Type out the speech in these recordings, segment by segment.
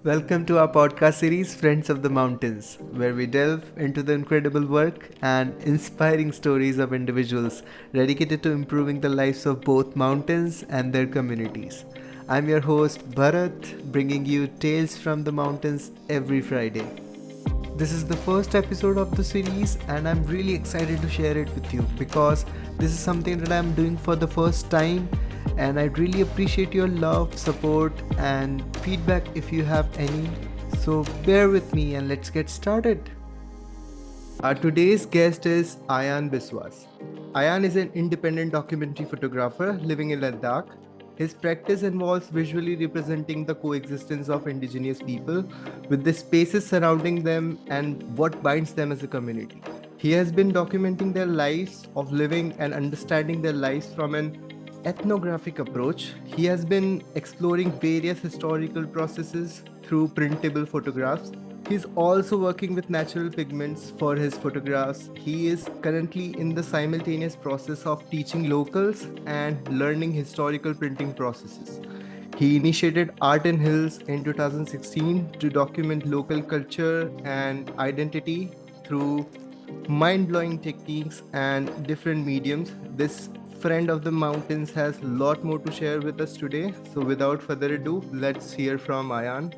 Welcome to our podcast series, Friends of the Mountains, where we delve into the incredible work and inspiring stories of individuals dedicated to improving the lives of both mountains and their communities. I'm your host, Bharat, bringing you tales from the mountains every Friday. This is the first episode of the series, and I'm really excited to share it with you because this is something that I'm doing for the first time. And I'd really appreciate your love, support, and feedback if you have any. So bear with me and let's get started. Our today's guest is Ayan Biswas. Ayan is an independent documentary photographer living in Ladakh. His practice involves visually representing the coexistence of indigenous people with the spaces surrounding them and what binds them as a community. He has been documenting their lives of living and understanding their lives from an ethnographic approach. He has been exploring various historical processes through printable photographs. He's also working with natural pigments for his photographs. He is currently in the simultaneous process of teaching locals and learning historical printing processes. He initiated Art in Hills in 2016 to document local culture and identity through mind blowing techniques and different mediums. This friend of the mountains has a lot more to share with us today. So, without further ado, let's hear from Ayan.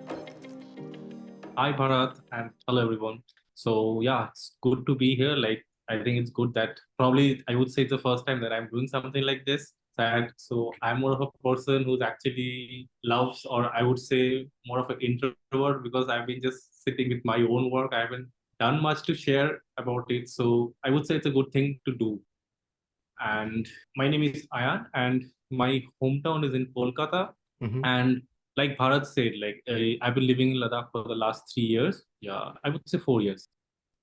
Hi Bharat and hello everyone. So yeah, it's good to be here. I think it's good that probably I would say it's the first time that I'm doing something like this. And so I'm more of a person who's actually loves, or I would say more of an introvert because I've been just sitting with my own work. I haven't done much to share about it. So I would say it's a good thing to do. And my name is Ayan, and my hometown is in Kolkata. Mhm. And like Bharat said, I've been living in Ladakh for the last 3 years. Yeah, I would say 4 years.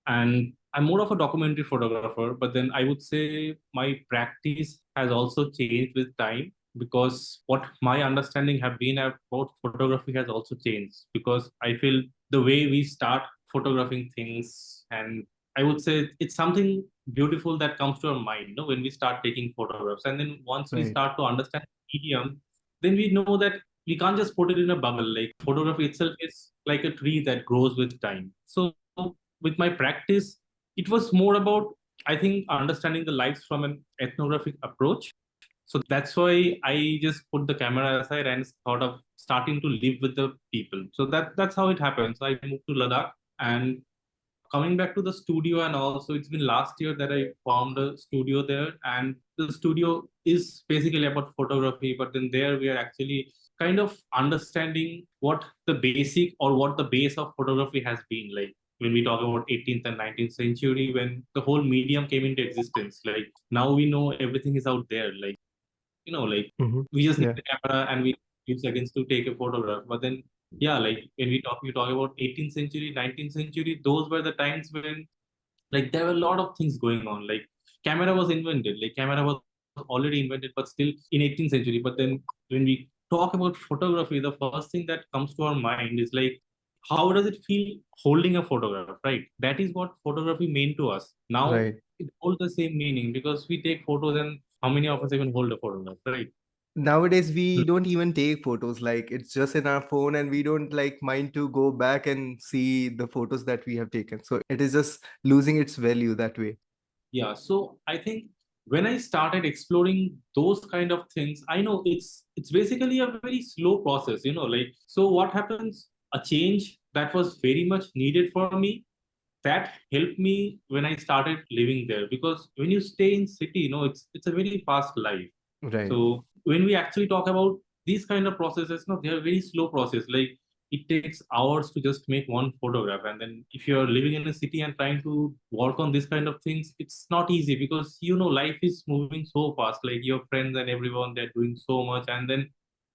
And I'm more of a documentary photographer, but then I would say my practice has also changed with time because what my understanding have been about photography has also changed because I feel the way we start photographing things, and I would say it's something beautiful that comes to our mind, when we start taking photographs. And then once we Right. start to understand the medium, then we know that we can't just put it in a bubble. Like photography itself is like a tree that grows with time. So with my practice, it was more about, I think, understanding the lives from an ethnographic approach. So that's why I just put the camera aside and thought of starting to live with the people. So that's how it happened. So I moved to Ladakh, and coming back to the studio, and also it's been last year that I found a studio there, and the studio is basically about photography, but then there we are actually kind of understanding what the basic or what the base of photography has been like when we talk about 18th and 19th century, when the whole medium came into existence. Like now we know everything is out there, like like Mhm. we just need Yeah. the camera and we few seconds to take a photograph. But then, yeah, like when we talk about 18th century, 19th century, those were the times when like there were a lot of things going on. Like camera was invented, like camera was already invented, but still in 18th century. But then when we talk about photography, the first thing that comes to our mind is like, how does it feel holding a photograph, right? That is what photography meant to us. Now Right. it holds the same meaning because we take photos, and how many of us even hold a photograph, right? Nowadays, we don't even take photos. Like, it's just in our phone, and we don't like mind to go back and see the photos that we have taken. So, it is just losing its value that way. Yeah, so I think when I started exploring those kind of things, I know it's basically a very slow process, like so what happens, a change that was very much needed for me, that helped me when I started living there. Because when you stay in city, it's a very fast life. Right. So when we actually talk about these kind of processes, no, they are very slow process. Like it takes hours to just make one photograph, and then if you're living in a city and trying to work on this kind of things, it's not easy because life is moving so fast. Like your friends and everyone, they're doing so much, and then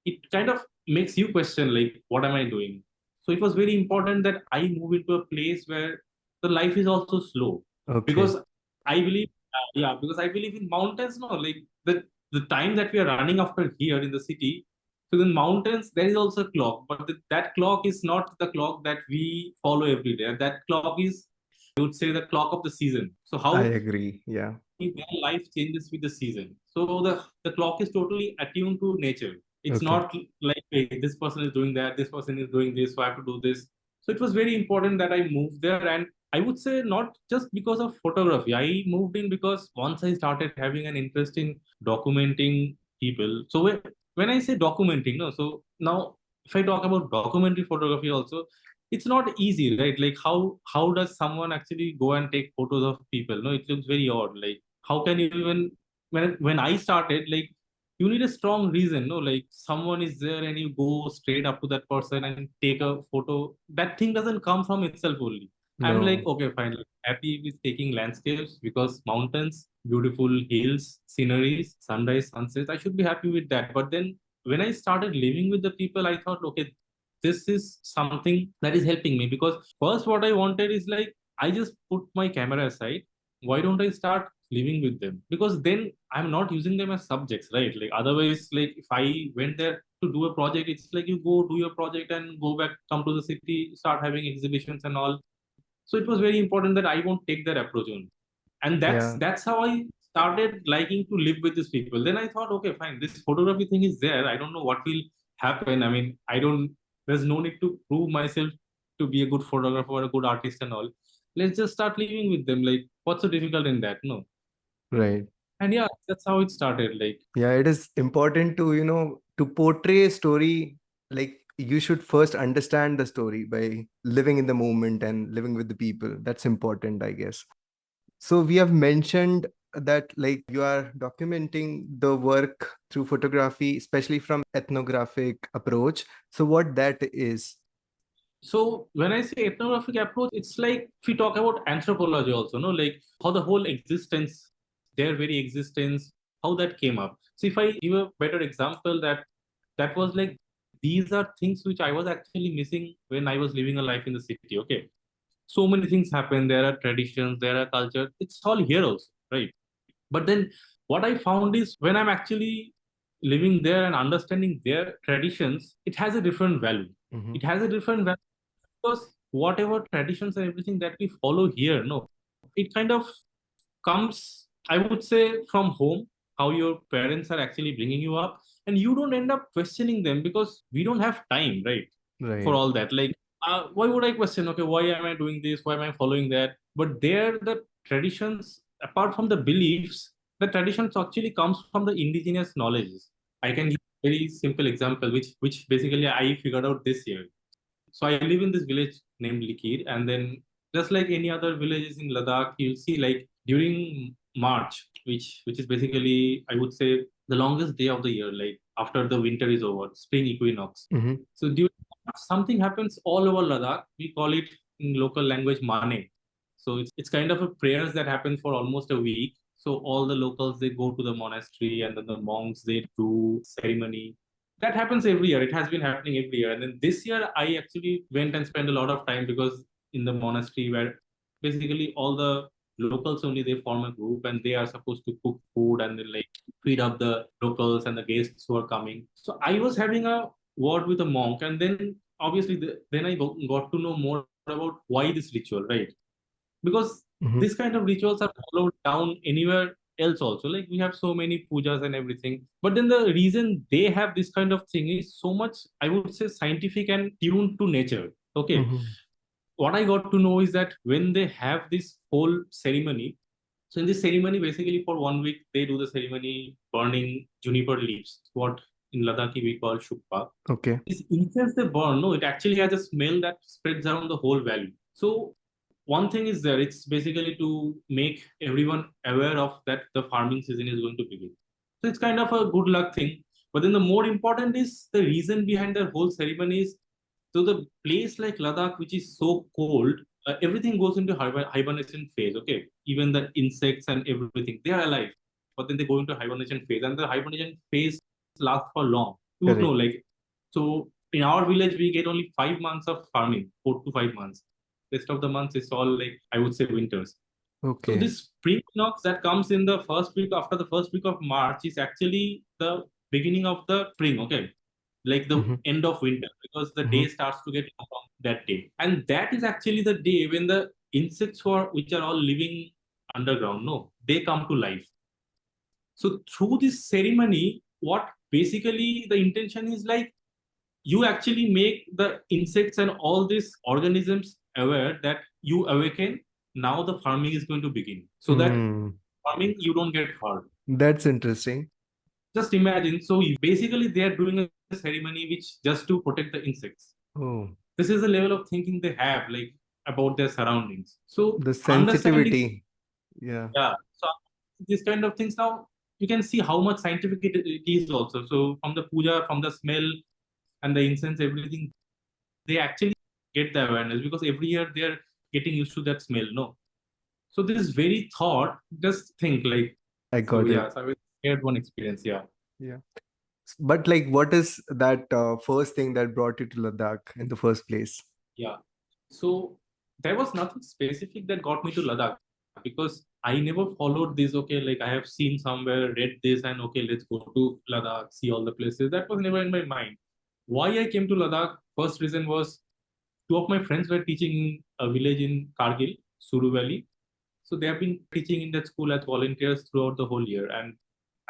it kind of makes you question like, what am I doing? So it was very important that I move into a place where the life is also slow, Okay. because I believe, because I believe in mountains. No, like the time that we are running after here in the city. So in mountains, there is also a clock, but that clock is not the clock that we follow every day. That clock is, I would say, the clock of the season. So I how agree. Yeah. their life changes with the season. So the clock is totally attuned to nature. It's Okay. not like, hey, this person is doing that, this person is doing this, so I have to do this. So it was very important that I moved there. And I would say not just because of photography. I moved in because once I started having an interest in documenting people. So when I say documenting, no, so now if I talk about documentary photography also, it's not easy, right? Like how does someone actually go and take photos of people? No, it looks very odd. Like how can you even when I started, like you need a strong reason, no? Like someone is there and you go straight up to that person and take a photo. That thing doesn't come from itself only. I'm like, No. okay, fine. Like, happy with taking landscapes because mountains, beautiful hills, sceneries, sunrise, sunsets. I should be happy with that. But then when I started living with the people, I thought, okay, this is something that is helping me. Because first, what I wanted is like, I just put my camera aside. Why don't I start living with them? Because then I'm not using them as subjects, right? Like, otherwise, like, if I went there to do a project, it's like you go do your project and go back, come to the city, start having exhibitions and all. So it was very important that I won't take that approach only. And Yeah. that's how I started liking to live with these people. Then I thought, okay, fine, this photography thing is there. I don't know what will happen. I mean, I don't there's no need to prove myself to be a good photographer or a good artist and all. Let's just start living with them. Like, what's so difficult in that? No. Right. And yeah, that's how it started. Like, Yeah, it is important to, to portray a story. Like, you should first understand the story by living in the moment and living with the people. That's important, I guess. So we have mentioned that like you are documenting the work through photography, especially from ethnographic approach. So what that is? so when I say ethnographic approach, it's like if we talk about anthropology also, no, like how the whole existence, their very existence, how that came up. So if I give a better example, that was like these are things which I was actually missing when I was living a life in the city. Okay, so many things happen. There are traditions, there are culture. It's all here also, right? But then what I found is when I'm actually living there and understanding their traditions, it has a different value. Hmm. It has a different value because whatever traditions and everything that we follow here, no, it kind of comes, I would say, from home, how your parents are actually bringing you up, and you don't end up questioning them because we don't have time, right, for Right. all that. Like, why would I question? Okay, why am I doing this? Why am I following that? But there, the traditions, apart from the beliefs, the traditions actually comes from the indigenous knowledges. I can give a very simple example, which basically I figured out this year. So I live in this village named Likir, and then just like any other villages in Ladakh, you'll see like during March, which is basically I would say the longest day of the year, like after the winter is over, spring equinox. Hmm. So during March, something happens all over Ladakh. We call it in local language Mane. So it's kind of a prayers that happen for almost a week. So all the locals they go to the monastery and then the monks they do ceremony that happens every year. It has been happening every year. And then this year, I actually went and spent a lot of time because in the monastery where basically all the locals only they form a group and they are supposed to cook food and then like feed up the locals and the guests who are coming. So I was having a word with a monk, and then obviously then I got to know more about why this ritual, right? Because Hmm. this kind of rituals are followed down anywhere else also, like we have so many pujas and everything, but then the reason they have this kind of thing is so much, I would say, scientific and tuned to nature. Okay, Hmm. what I got to know is that when they have this whole ceremony, so in this ceremony basically for 1 week they do the ceremony burning juniper leaves, what in Ladakhi we call shukpa. Okay. This incense they burn, no, it actually has a smell that spreads around the whole valley. So one thing is there, it's basically to make everyone aware of that the farming season is going to begin. So it's kind of a good luck thing. But then the more important is the reason behind the whole ceremony is so the place like Ladakh, which is so cold, everything goes into hibernation phase. Okay, even the insects and everything, they are alive, but then they go into hibernation phase, and the hibernation phase lasts for long. You would know, Correct. like, so in our village we get only 5 months of farming, 4 to 5 months. Rest of the months is all like I would say winters. So Okay. this spring equinox that comes in the first week after the first week of March is actually the beginning of the spring. Okay, like the Hmm. end of winter because the Hmm. day starts to get long that day, and that is actually the day when the insects which are all living underground, no, they come to life. So through this ceremony, what basically the intention is like, you actually make the insects and all these organisms aware that you awaken. Now the farming is going to begin, so that Hmm. farming you don't get hurt. That's interesting. Just imagine. So basically, they are doing a ceremony which just to protect the insects. Oh, This is the level of thinking they have, like about their surroundings. So the understanding, sensitivity. Yeah, yeah. So this kind of things now you can see how much scientific it is also. So from the puja, from the smell and the incense, everything, they actually get the awareness because every year they are getting used to that smell. No, so this very thought, just think like, I so got yeah. it. So I shared one experience. Yeah. Yeah. But like, what is that first thing that brought you to Ladakh in the first place? Yeah. So there was nothing specific that got me to Ladakh because I never followed this. Okay, like I have seen somewhere, read this, and okay, let's go to Ladakh, see all the places. That was never in my mind. Why I came to Ladakh? First reason was two of my friends were teaching in a village in Kargil, Suru Valley. So they have been teaching in that school as volunteers throughout the whole year. And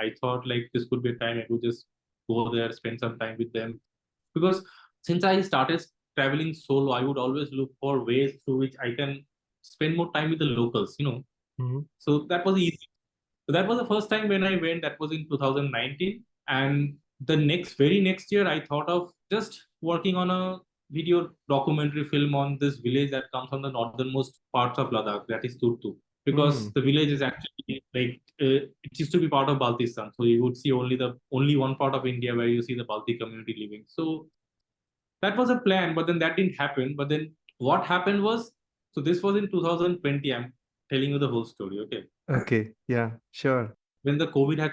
I thought like this could be a time I could just go there, spend some time with them. Because since I started traveling solo, I would always look for ways through which I can spend more time with the locals. Hmm. So that was easy. So that was the first time when I went. That was in 2019. And the very next year, I thought of just working on a video documentary film on this village that comes on the northernmost parts of Ladakh, that is Turtu. Hmm. Because the village is actually like it used to be part of Baltistan, so you would see only one part of India where you see the Balti community living. So that was a plan, but then that didn't happen. But then what happened was, so this was in 2020. I'm telling you the whole story. Okay, Okay. Yeah, sure. when the COVID had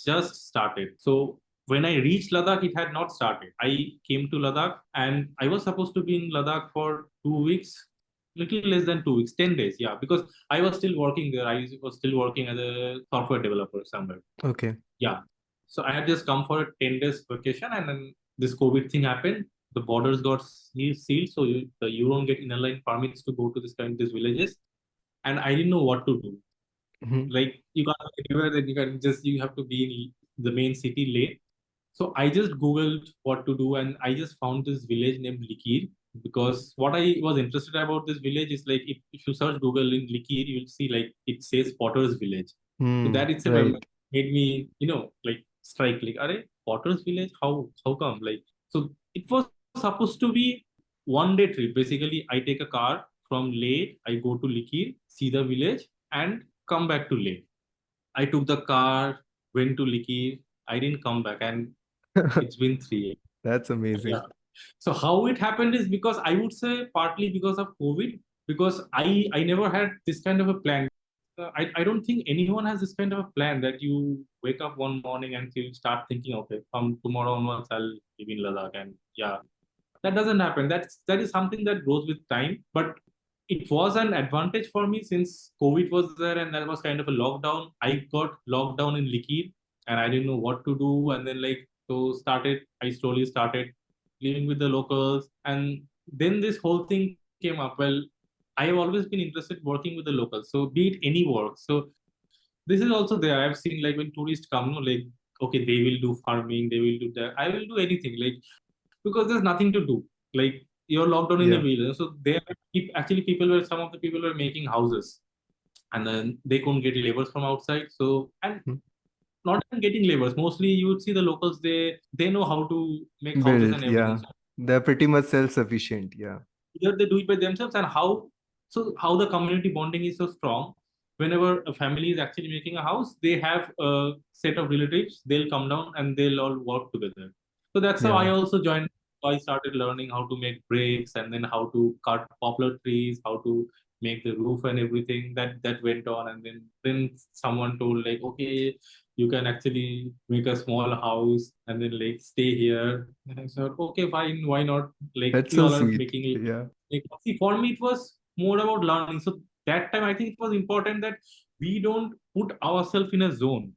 just started. So when I reached Ladakh, it had not started. I came to Ladakh and I was supposed to be in Ladakh for 2 weeks, little less than 2 weeks, 10 days. Yeah, because I was still working there. I was still working as a software developer somewhere. Okay. Yeah. So I had just come for a 10 days vacation, and then this COVID thing happened. The borders got sealed, so you don't get inner line permits to go to these villages. And I didn't know what to do. Hmm. Like you can't go anywhere, then you have to be in the main city late. So I just googled what to do, and I just found this village named Likir. Because what I was interested about this village is like, if you search Google in Likir, you'll see like it says Potter's Village. So Hmm. that itself Right. made me, like strike like, are Potter's Village? How come? Like, so it was supposed to be one day trip. Basically, I take a car from Leh, I go to Likir, see the village, and come back to Leh. I took the car, went to Likir. I didn't come back, and it's been 3 years. That's Yeah. amazing. So how it happened is because I would say partly because of COVID, because I never had this kind of a plan. I don't think anyone has this kind of a plan that you wake up one morning and you start thinking, okay, from tomorrow onwards I'll live in Ladakh, and yeah, that doesn't happen. That is something that grows with time. But it was an advantage for me since COVID was there and there was kind of a lockdown. I got locked down in Likir and I didn't know what to do. And then I slowly started living with the locals. And then this whole thing came up. Well, I have always been interested working with the locals. So be it any work. So this is also there. I've seen like when tourists come, no, like, okay, they will do farming, they will do that. I will do anything. Like, because there's nothing to do. Like, you're locked down in a Yeah. village. So there actually people were some of the people were making houses, and then they couldn't get laborers from outside. So, and Hmm. not even getting laborers. Mostly you would see the locals, they know how to make houses Build. and everything. Yeah. So They're pretty much self-sufficient. Yeah. either they do it by themselves, and how the community bonding is so strong. Whenever a family is actually making a house, they have a set of relatives. They'll come down and they'll all work together. So that's how I Yeah. also joined. I started learning how to make bricks, and then how to cut poplar trees, how to make the roof and everything. That went on, and then someone told like, okay, you can actually make a small house and then like stay here. And I said, okay, fine, why not? Like, That's we so all are sweet. making, Yeah. like, see, for me, it was more about learning. So that time, I think it was important that we don't put ourselves in a zone.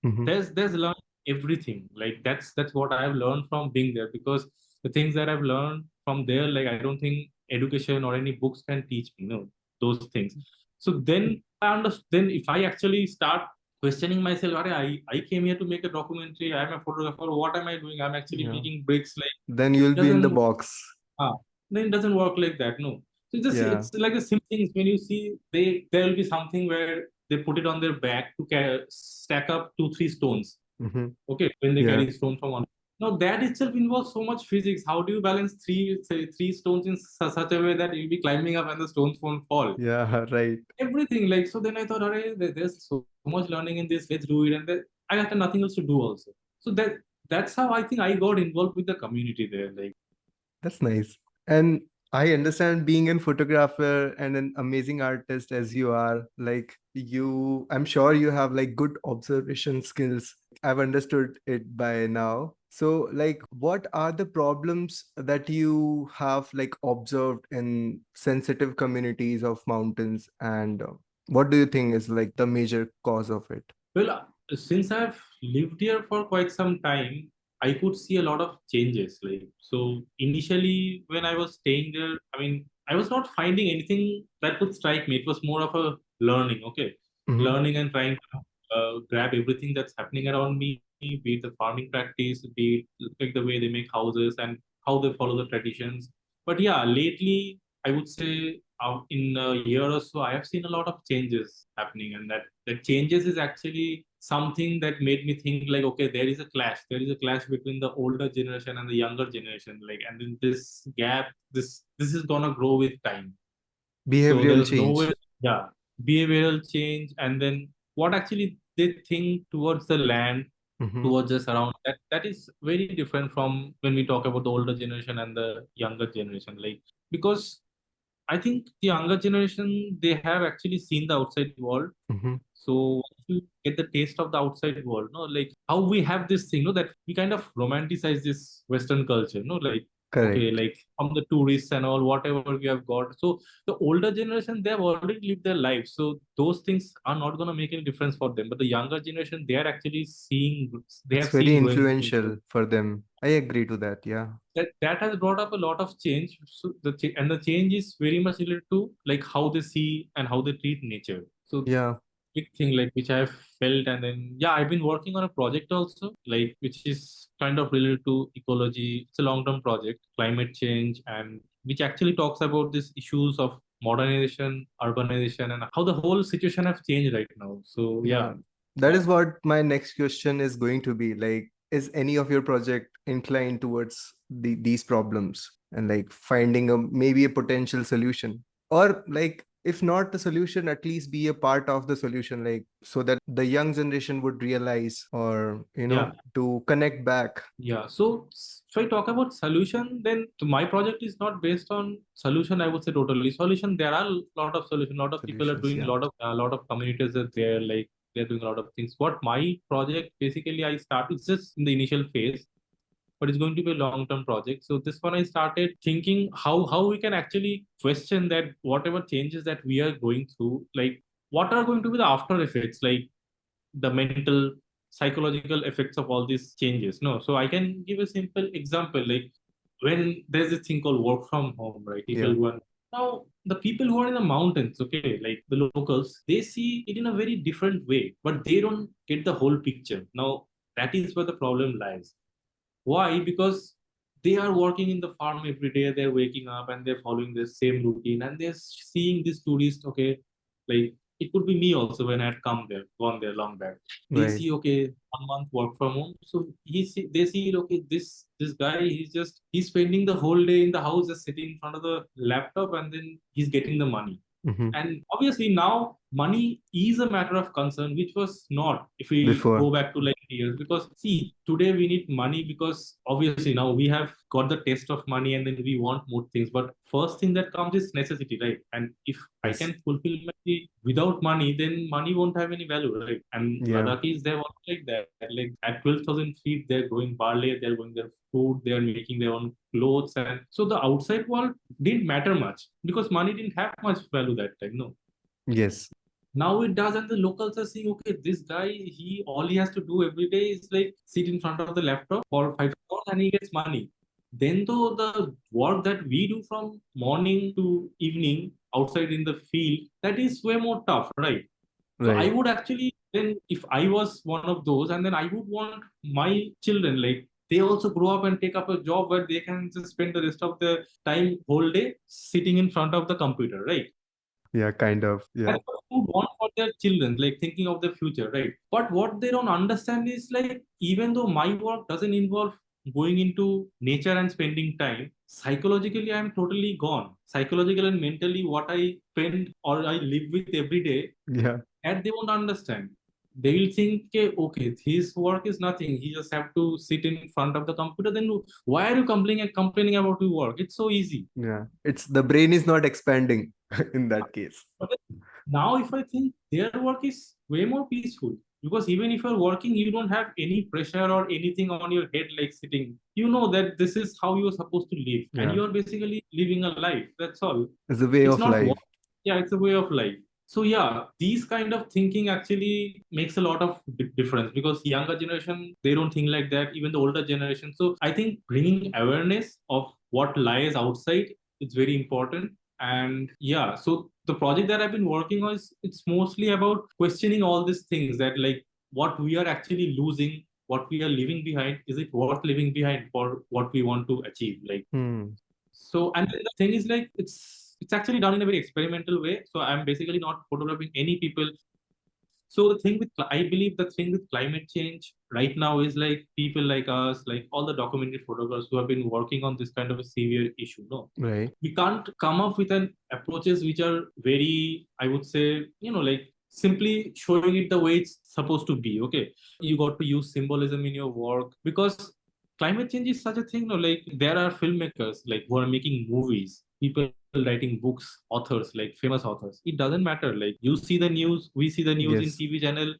Hmm. There's learn everything. Like that's what I have learned from being there. Because the things that I've learned from there, like I don't think education or any books can teach me, those things. So then I understand. Then if I actually start questioning myself, I came here to make a documentary. I'm a photographer. What am I doing? I'm actually Yeah. making bricks. Like, Then it you'll be in the doesn't, box. ah, then it doesn't work like that. No. So Yeah. it's like the same things when you see there will be something where they put it on their back to stack up 2 3 stones. Hmm. Okay, when they Yeah. carry stone from one. Now that itself involves so much physics. How do you balance three stones in such a way that you'll be climbing up and the stones won't fall? Yeah. Right. Everything, like, so then I thought, alright, there's so much learning in this. Let's do it, and then I had nothing else to do also. So that's how I think I got involved with the community there. Like, That's nice. And I understand being a photographer and an amazing artist as you are, like I'm sure you have like good observation skills. I've understood it by now. So, like, what are the problems that you have like observed in sensitive communities of mountains, and what do you think is like the major cause of it? well, since I've lived here for quite some time, I could see a lot of changes. Like, so initially when I was staying there, I mean, I was not finding anything that would strike me. It was more of a learning, okay, Hmm. learning and trying to grab everything that's happening around me, be it the farming practice, be it like the way they make houses and how they follow the traditions. But yeah, lately I would say in a year or so, I have seen a lot of changes happening, and that changes is actually something that made me think like, okay, there is a clash. There is a clash between the older generation and the younger generation. Like, and then this gap, this is gonna grow with time. So Behavioral there's nowhere, change. yeah, behavioral change, and then what actually they think towards the land, Hmm. towards us around. That is very different from when we talk about the older generation and the younger generation. Like, because I think the younger generation, they have actually seen the outside world. Hmm. So once you get the taste of the outside world, no, like how we have this thing, no, that we kind of romanticize this Western culture, no, like, okay, Correct. like from the tourists and all, whatever we have got. So the older generation, they have already lived their life. So those things are not gonna make any difference for them. But the younger generation, they are actually seeing, they It's have very seen growing things. So influential for them. I agree to that. Yeah. that has brought up a lot of change. So and the change is very much related to like how they see and how they treat nature. So Yeah. big thing like which I've felt, and then yeah, I've been working on a project also, like which is kind of related to ecology. It's a long-term project, climate change, and which actually talks about these issues of modernization, urbanization, and how the whole situation have changed right now. So Yeah. yeah, That is what my next question is going to be. Like, is any of your project inclined towards these problems and like finding a maybe a potential solution? Or like if not the solution, at least be a part of the solution, like so that the young generation would realize or yeah. to connect back. Yeah, so if I talk about solution, then my project is not based on solution. I would say totally solution. There are a lot of solution. A lot of people are Solutions, doing yeah. a lot of communities are there. Like they're doing a lot of things. What my project basically I start. It's just in the initial phase, but it's going to be a long term project. So this one I started thinking how we can actually question that whatever changes that we are going through, like what are going to be the after effects, like the mental psychological effects of all these changes. No, so I can give a simple example, like when there's this thing called work from home, right? People Yeah. who are now the people who are in the mountains, okay, like the locals, they see it in a very different way, but they don't get the whole picture. Now that is where the problem lies. Why? Because they are working in the farm every day. They're waking up and they're following the same routine, and they're seeing this tourist. Okay, like it could be me also when I had come there, gone there long back. They Right. see, okay, 1 month work from home. So they see, okay, this guy, he's spending the whole day in the house, just sitting in front of the laptop, and then he's getting the money. Hmm. And obviously now money is a matter of concern, which was not if we Before. go back to like years. Because see, today we need money because obviously now we have got the taste of money and then we want more things. But first thing that comes is necessity, right? And if I Yes. can fulfill my need without money, then money won't have any value, right? And Yeah. Ladakhis, they're also like that. Like at 12,000 feet, they're growing barley, they're growing their food, they're making their own clothes. And so the outside world didn't matter much because money didn't have much value that time. No, Yes. now it does, and the locals are saying, okay, this guy, he all he has to do every day is like sit in front of the laptop for 5 hours and he gets money. Then though the work that we do from morning to evening outside in the field, that is way more tough, right? So I Right. would actually Then if I was one of those, and then I would want my children, like they also grow up and take up a job where they can just spend the rest of the time whole day sitting in front of the computer, right? Yeah, kind of. Yeah. That's what you want for their children, like thinking of the future, right? But what they don't understand is like, even though my work doesn't involve going into nature and spending time, psychologically, I'm totally gone. Psychologically and mentally, what I spend or I live with every day, Yeah. and they won't understand. They will think, okay, his work is nothing. He just have to sit in front of the computer. Then why are you complaining about your work? It's so easy. Yeah. It's the brain is not expanding in that case. But now, if I think their work is way more peaceful, because even if you're working, you don't have any pressure or anything on your head like sitting. You know that this is how you're supposed to live, and Yeah. you're basically living a life. That's all. It's a way It's of not work. life. Yeah, it's a way of life. So yeah, these kind of thinking actually makes a lot of difference, because younger generation, they don't think like that, even the older generation. So I think bringing awareness of what lies outside is very important. And yeah, so the project that I've been working on is, it's mostly about questioning all these things, that like what we are actually losing, what we are leaving behind, is it worth leaving behind for what we want to achieve? Like, Hmm. so, and then the thing is like, it's actually done in a very experimental way. So I'm basically not photographing any people. So the thing with, I believe the thing with climate change right now is like, people like us, like all the documentary photographers who have been working on this kind of a severe issue. No, Right. we can't come up with an approaches which are very, I would say, like simply showing it the way it's supposed to be. Okay, you got to use symbolism in your work, because climate change is such a thing. No, like there are filmmakers like who are making movies, people writing books, authors, like famous authors. It doesn't matter. Like you see the news, we see the news in Yes. TV channel.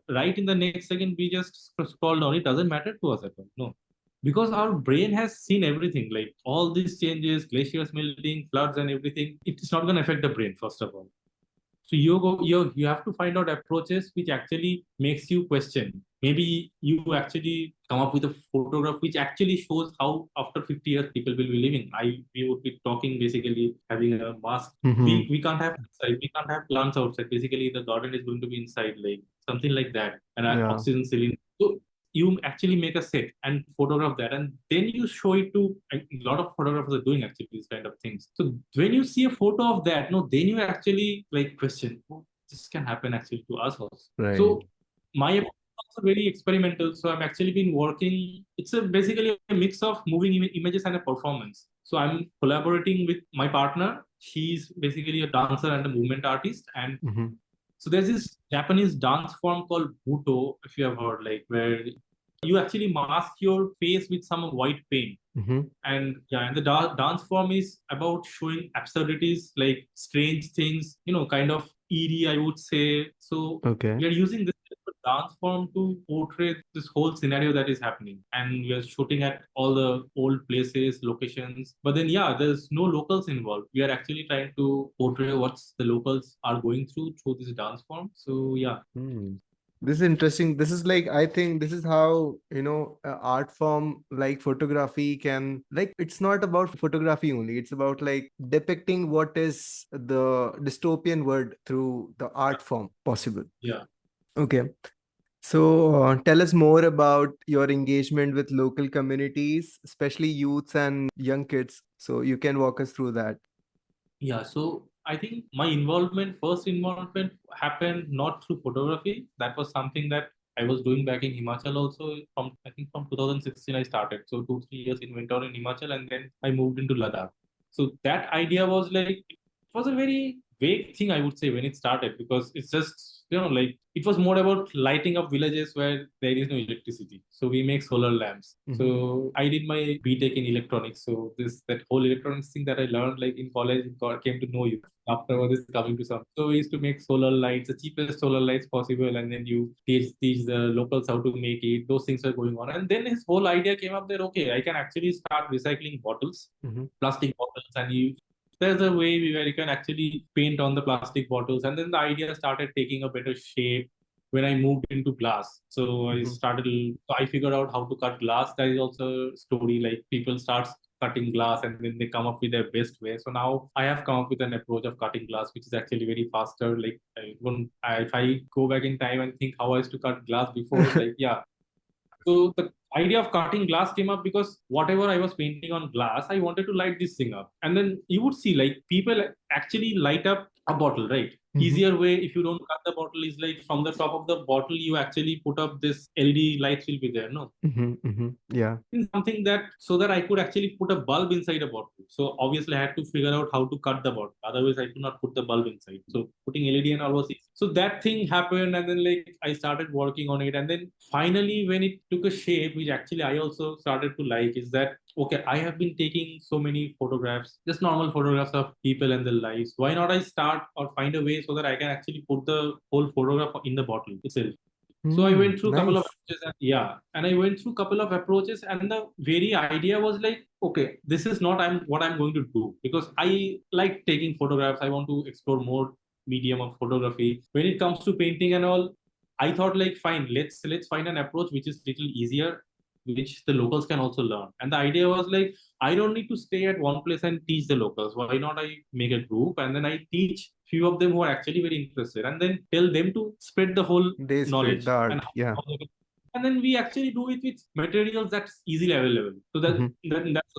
Right in the next second, we just scroll down. It doesn't matter to us at all. No, because our brain has seen everything, like all these changes, glaciers melting, floods and everything. It's not going to affect the brain, first of all. So you have to find out approaches which actually makes you question. Maybe you actually come up with a photograph which actually shows how after 50 years people will be living. We would be talking, basically having a mask. Hmm. We can't have outside, we can't have plants outside. Basically the garden is going to be inside, like something like that. And an Yeah. oxygen cylinder. So you actually make a set and photograph that, and then you show it to, a lot of photographers are doing actually these kind of things. So when you see a photo of that, no, then you actually like question, oh, this can happen actually to us also. Right. So my approach is also very experimental. So I'm actually been working, it's a basically a mix of moving images and a performance. So I'm collaborating with my partner. She's basically a dancer and a movement artist, and Hmm. so there's this Japanese dance form called Buto, if you have heard, like where you actually mask your face with some white paint. Hmm. And yeah, and the dance form is about showing absurdities, like strange things, kind of eerie, I would say. So Okay. we are using this dance form to portray this whole scenario that is happening, and we are shooting at all the old places, locations. But then yeah, there's no locals involved. We are actually trying to portray what the locals are going through this dance form. So yeah. Hmm. This is interesting. This is like, I think this is how, art form like photography can, like, it's not about photography only. It's about like depicting what is the dystopian world through the art form possible. Yeah. Okay. So tell us more about your engagement with local communities, especially youths and young kids. So you can walk us through that. Yeah, so I think my first involvement happened not through photography. That was something that I was doing back in Himachal also. From I think from 2016 I started. So 2 3 years in winter in Himachal, and then I moved into Ladakh. So that idea was like, it was a very vague thing, I would say, when it started, because it's just, like it was more about lighting up villages where there is no electricity. So we make solar lamps. Mhm. So I did my BTech in electronics. So this that whole electronics thing that I learned like in college came to know you afterwards coming to some. So we used to make solar lights, the cheapest solar lights possible, and then you teach the locals how to make it. Those things are going on, and then his whole idea came up that okay, I can actually start recycling bottles, Mhm. plastic bottles, and you. There's a way where you can actually paint on the plastic bottles, and then the idea started taking a better shape when I moved into glass. So Mhm. I figured out how to cut glass. That is also a story, like people starts cutting glass, and then they come up with their best way. So now I have come up with an approach of cutting glass, which is actually very faster. Like if I go back in time and think how I used to cut glass before, like yeah. So the idea of cutting glass came up because whatever I was painting on glass, I wanted to light this thing up. And then you would see like people actually light up a bottle, right? Easier way, if you don't cut the bottle, is like from the top of the bottle, you actually put up this LED lights will be there, no? Yeah. Something that so that I could actually put a bulb inside a bottle. So obviously I had to figure out how to cut the bottle. Otherwise I could not put the bulb inside. So putting LED and all was easy. So that thing happened, and then like I started working on it. And then finally when it took a shape, which actually I also started to like, is that okay, I have been taking so many photographs, just normal photographs of people and their lives. Why not I start or find a way so that I can actually put the whole photograph in the bottle itself? So I went through a couple of Nice. approaches, and yeah, and I went through a couple of approaches, and the very idea was like, okay, this is not what I'm going to do, because I like taking photographs. I want to explore more medium of photography. When it comes to painting and all, I thought like, fine, let's find an approach which is little easier, which the locals can also learn. And the idea was like, I don't need to stay at one place and teach the locals. Why not I make a group and then I teach few of them who are actually very interested, and then tell them to spread the whole They spread the knowledge and art. Yeah. how they can, and then we actually do it with materials that's easily available. So so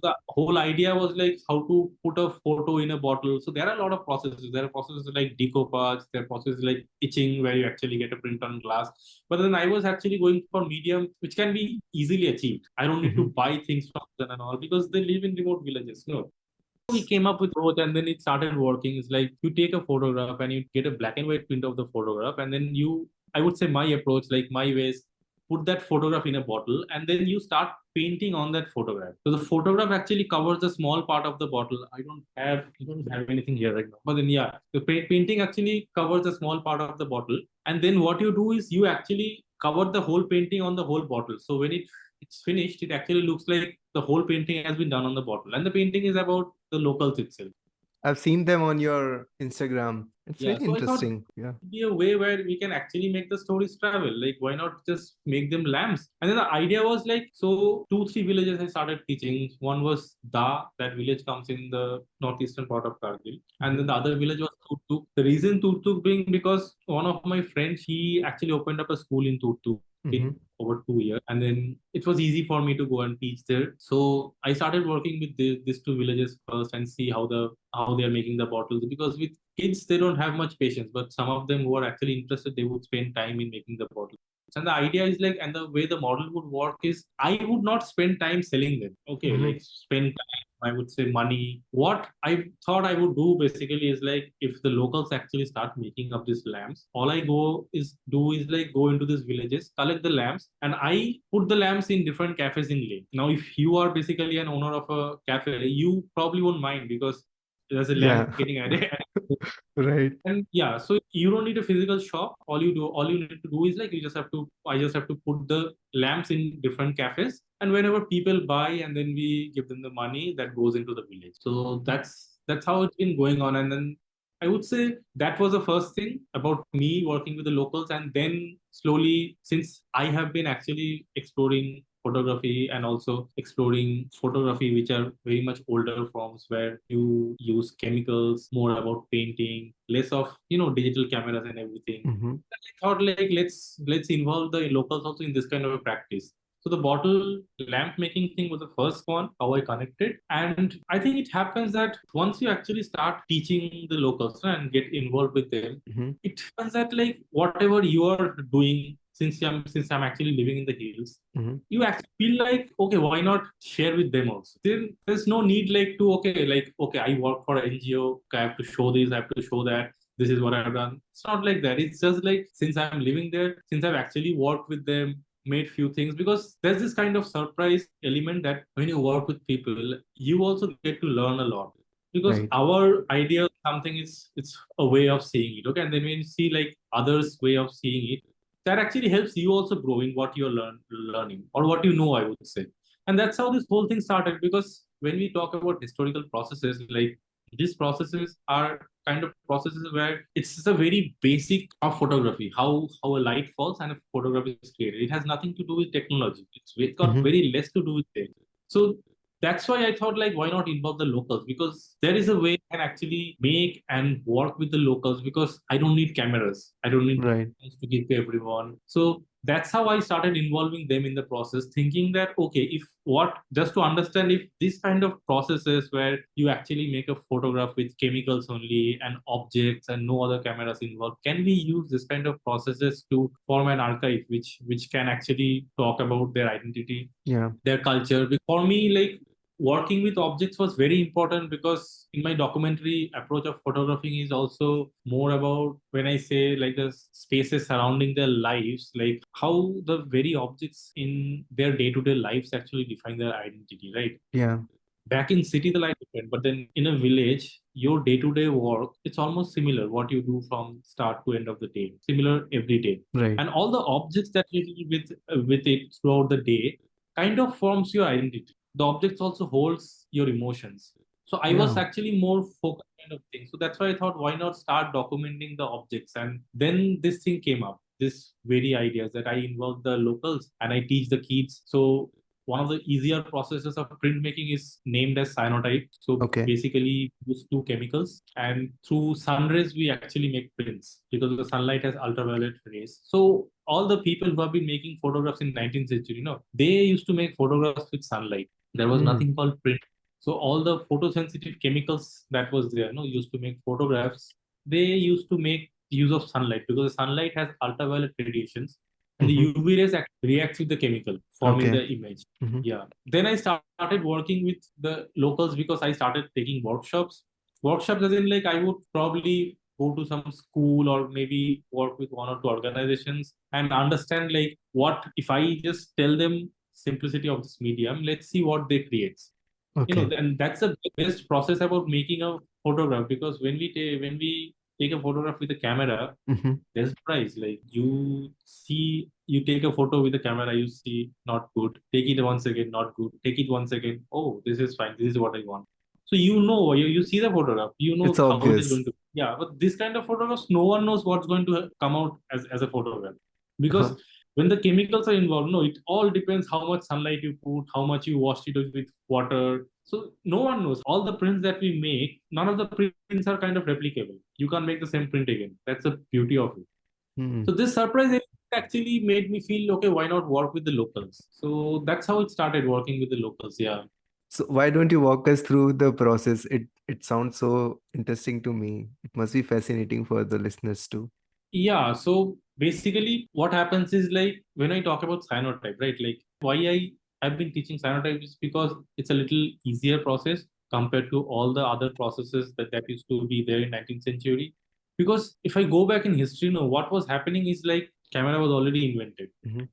the whole idea was like how to put a photo in a bottle. So there are a lot of processes. There are processes like decoupage, there are processes like etching where you actually get a print on glass. But then I was actually going for medium which can be easily achieved. I don't need to buy things from them and all, because they live in remote villages. No, we came up with both, and then it started working. It's like you take a photograph and you get a black and white print of the photograph, and then I would say my approach, like my ways, put that photograph in a bottle, and then you start painting on that photograph. So the photograph actually covers a small part of the bottle. I don't have anything here right now, but then yeah, the painting actually covers a small part of the bottle, and then what you do is you actually cover the whole painting on the whole bottle. So when it's finished, it actually looks like the whole painting has been done on the bottle, and the painting is about the locals itself. I've seen them on your Instagram. It's Yeah, very so I thought interesting. Yeah. be a way where we can actually make the stories travel. Like, why not just make them lamps? And then the idea was like, so two, three villages I started teaching. One was Da, that village comes in the northeastern part of Kargil. And then the other village was Turtuk. The reason Turtuk being because one of my friends, he actually opened up a school in Turtuk in over 2 years, and then it was easy for me to go and teach there. So I started working with these two villages first and see how they are making the bottles, because with kids they don't have much patience, but some of them who are actually interested, they would spend time in making the bottles. And the idea is like, and the way the model would work is, I would not spend time selling them. Okay, like spend time, I would say money. What I thought I would do basically is like, if the locals actually start making up these lamps, all I do is like go into these villages, collect the lamps, and I put the lamps in different cafes in Leh. Now, if you are basically an owner of a cafe, you probably won't mind because there's a Yeah. lamp getting added. Right. And yeah, so you don't need a physical shop. All you need to do is like, I just have to put the lamps in different cafes, and whenever people buy, and then we give them the money that goes into the village. So that's how it's been going on. And then I would say that was the first thing about me working with the locals. And then slowly, since I have been actually exploring photography and also exploring photography which are very much older forms where you use chemicals, more about painting, less of digital cameras and everything. I thought like, let's involve the locals also in this kind of a practice. So the bottle lamp making thing was the first one, how I connected. And I think it happens that once you actually start teaching the locals and get involved with them, it happens that like whatever you are doing, since I'm actually living in the hills, you actually feel like, okay, why not share with them also? There's no need like to, okay, like, okay, I work for an NGO, okay, I have to show this, I have to show that, this is what I've done. It's not like that. It's just like, since I'm living there, since I've actually worked with them, made few things, because there's this kind of surprise element that when you work with people, you also get to learn a lot. Because Right. our idea of something is, it's a way of seeing it, okay, and then when you see like others' way of seeing it, that actually helps you also grow in what you're learning, or what you know, I would say. And that's how this whole thing started. Because when we talk about historical processes, like, these processes are kind of processes where it's just a very basic of photography, how a light falls and a photograph is created. It has nothing to do with technology. It's got very less to do with it. So that's why I thought like why not involve the locals, because there is a way I can actually make and work with the locals, because I don't need cameras, I don't need Right. to give to everyone. So that's how I started involving them in the process, thinking that okay, if what just to understand if this kind of processes where you actually make a photograph with chemicals only and objects and no other cameras involved, can we use this kind of processes to form an archive which can actually talk about their identity, Yeah. their culture. For me, like working with objects was very important, because in my documentary approach of photographing is also more about when I say like the spaces surrounding their lives, like how the very objects in their day-to-day lives actually define their identity, right? Yeah. Back in city the life is different, but then in a village your day-to-day work, it's almost similar what you do from start to end of the day, similar every day. Right. And all the objects that you deal with it throughout the day kind of forms your identity. The objects also holds your emotions. So I was Yeah. actually more focused kind of thing, so that's why I thought why not start documenting the objects. And then this thing came up, this very ideas that I involve the locals and I teach the kids. So one of the easier processes of printmaking is named as cyanotype. So Okay. basically, use two chemicals, and through sun rays we actually make prints, because the sunlight has ultraviolet rays. So all the people who have been making photographs in 19th century, they used to make photographs with sunlight. There was Mm. nothing called print. So all the photosensitive chemicals that was there, used to make photographs. They used to make use of sunlight, because the sunlight has ultraviolet radiations, and the Mm-hmm. UV rays reacts with the chemical, forming Okay. the image. Mm-hmm. Yeah. Then I started working with the locals, because I started taking workshops. Workshops as in like I would probably go to some school or maybe work with one or two organizations and understand like what if I just tell them simplicity of this medium, let's see what they create. Okay. And that's the best process about making a photograph, because when we take a photograph with a camera, Mm-hmm. there's price. Like you take a photo with a camera, you see not good. Take it once again, not good. Take it once again. Oh, this is fine. This is what I want. So you see the photograph, you It's know how it is obvious. going to. Yeah, but this kind of photographs, no one knows what's going to come out as a photograph, Uh-huh. because when the chemicals are involved, no, it all depends how much sunlight you put, how much you washed it with water. So no one knows. All the prints that we make, none of the prints are kind of replicable. You can't make the same print again. That's the beauty of it. Hmm. So this surprise actually made me feel okay. Why not work with the locals? So that's how it started working with the locals. Yeah. So why don't you walk us through the process? It sounds so interesting to me. It must be fascinating for the listeners too. Yeah. So basically, what happens is like when I talk about cyanotype, right? Like why I have been teaching cyanotype is because it's a little easier process compared to all the other processes that used to be there in 19th century. Because if I go back in history, what was happening is like camera was already invented, Mm-hmm.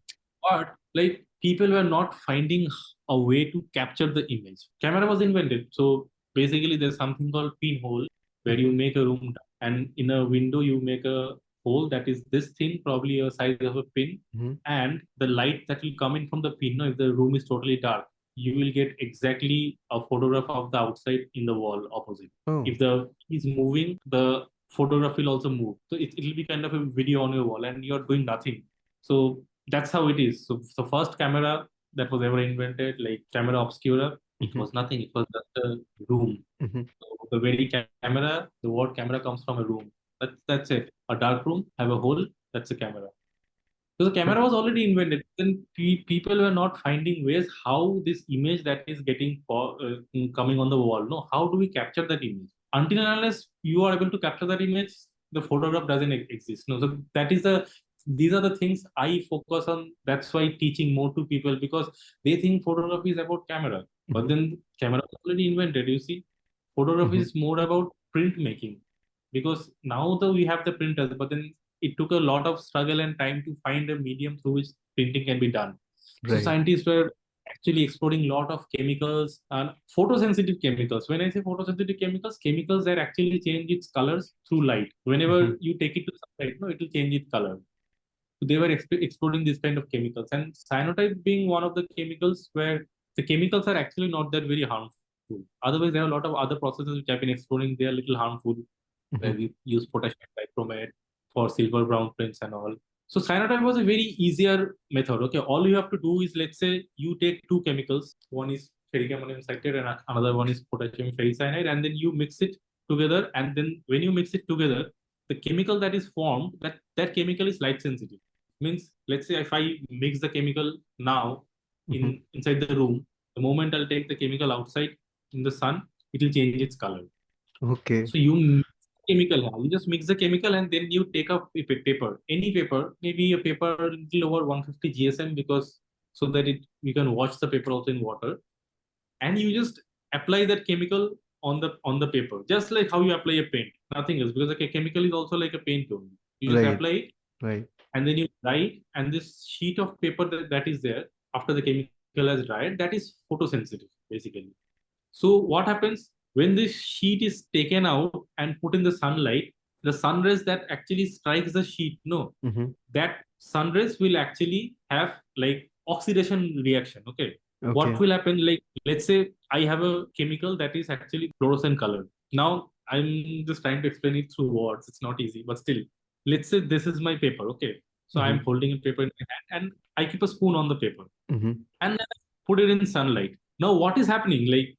but like people were not finding a way to capture the image. Camera was invented. So basically, there's something called pinhole where Mm-hmm. you make a room and in a window you make a hole that is this thin, probably a size of a pin, Mm-hmm. and the light that will come in from the pin. If the room is totally dark, you will get exactly a photograph of the outside in the wall opposite. Oh. If the is moving, the photograph will also move. So it'll be kind of a video on your wall, and you're doing nothing. So that's how it is. So the first camera that was ever invented, like camera obscura, it Mm-hmm. was nothing. It was just a room. Mm-hmm. So the very camera, the word camera comes from a room. That's it. A dark room have a hole. That's a camera. So the camera was already invented. Then people were not finding ways how this image that is getting coming on the wall. No, how do we capture that image? Until and unless you are able to capture that image, the photograph doesn't exist. No, so that is the these are the things I focus on. That's why teaching more to people, because they think photography is about camera, but Mm-hmm. then camera was already invented. You see, photography Mm-hmm. is more about printmaking, because now though we have the printers, but then it took a lot of struggle and time to find a medium through which printing can be done. So Right. scientists were actually exploring a lot of chemicals and photosensitive chemicals. When I say photosensitive chemicals, chemicals that actually change its colors through light. Mm-hmm. Whenever you take it to sunlight, no, it will change its color. So they were exploring this kind of chemicals, and cyanotype being one of the chemicals where the chemicals are actually not that very harmful. Otherwise, there are a lot of other processes which I've been exploring. They are little harmful, where Mm-hmm. we use potassium dichromate for silver brown prints and all. So cyanotype was a very easier method. Okay, all you have to do is let's say you take two chemicals. One is ferric ammonium citrate and another one is potassium ferricyanide, and then you mix it together. And then when you mix it together, the chemical that is formed, that chemical is light sensitive. Means, let's say if I mix the chemical now Mm-hmm. inside the room, the moment I'll take the chemical outside in the sun, it will change its color. Okay. So you mix chemical now. You just mix the chemical and then you take a paper, any paper, maybe a paper little over 150 GSM, because so that it you can wash the paper also in water, and you just apply that chemical on the paper, just like how you apply a paint. Nothing else, because the chemical is also like a paint only. You just Right. apply it Right. and then you dry it, and this sheet of paper that is there after the chemical has dried, that is photosensitive basically. So what happens when this sheet is taken out and put in the sunlight, the sun rays that actually strikes the sheet, no, Mm-hmm. that sun rays will actually have like oxidation reaction. Okay. What Okay. will happen? Like, let's say I have a chemical that is actually fluorescent color. Now I'm just trying to explain it through words. It's not easy, but still, let's say this is my paper. Okay. So I'm Mm-hmm. holding a paper in my hand and I keep a spoon on the paper Mm-hmm. and then I put it in sunlight. Now what is happening? Like,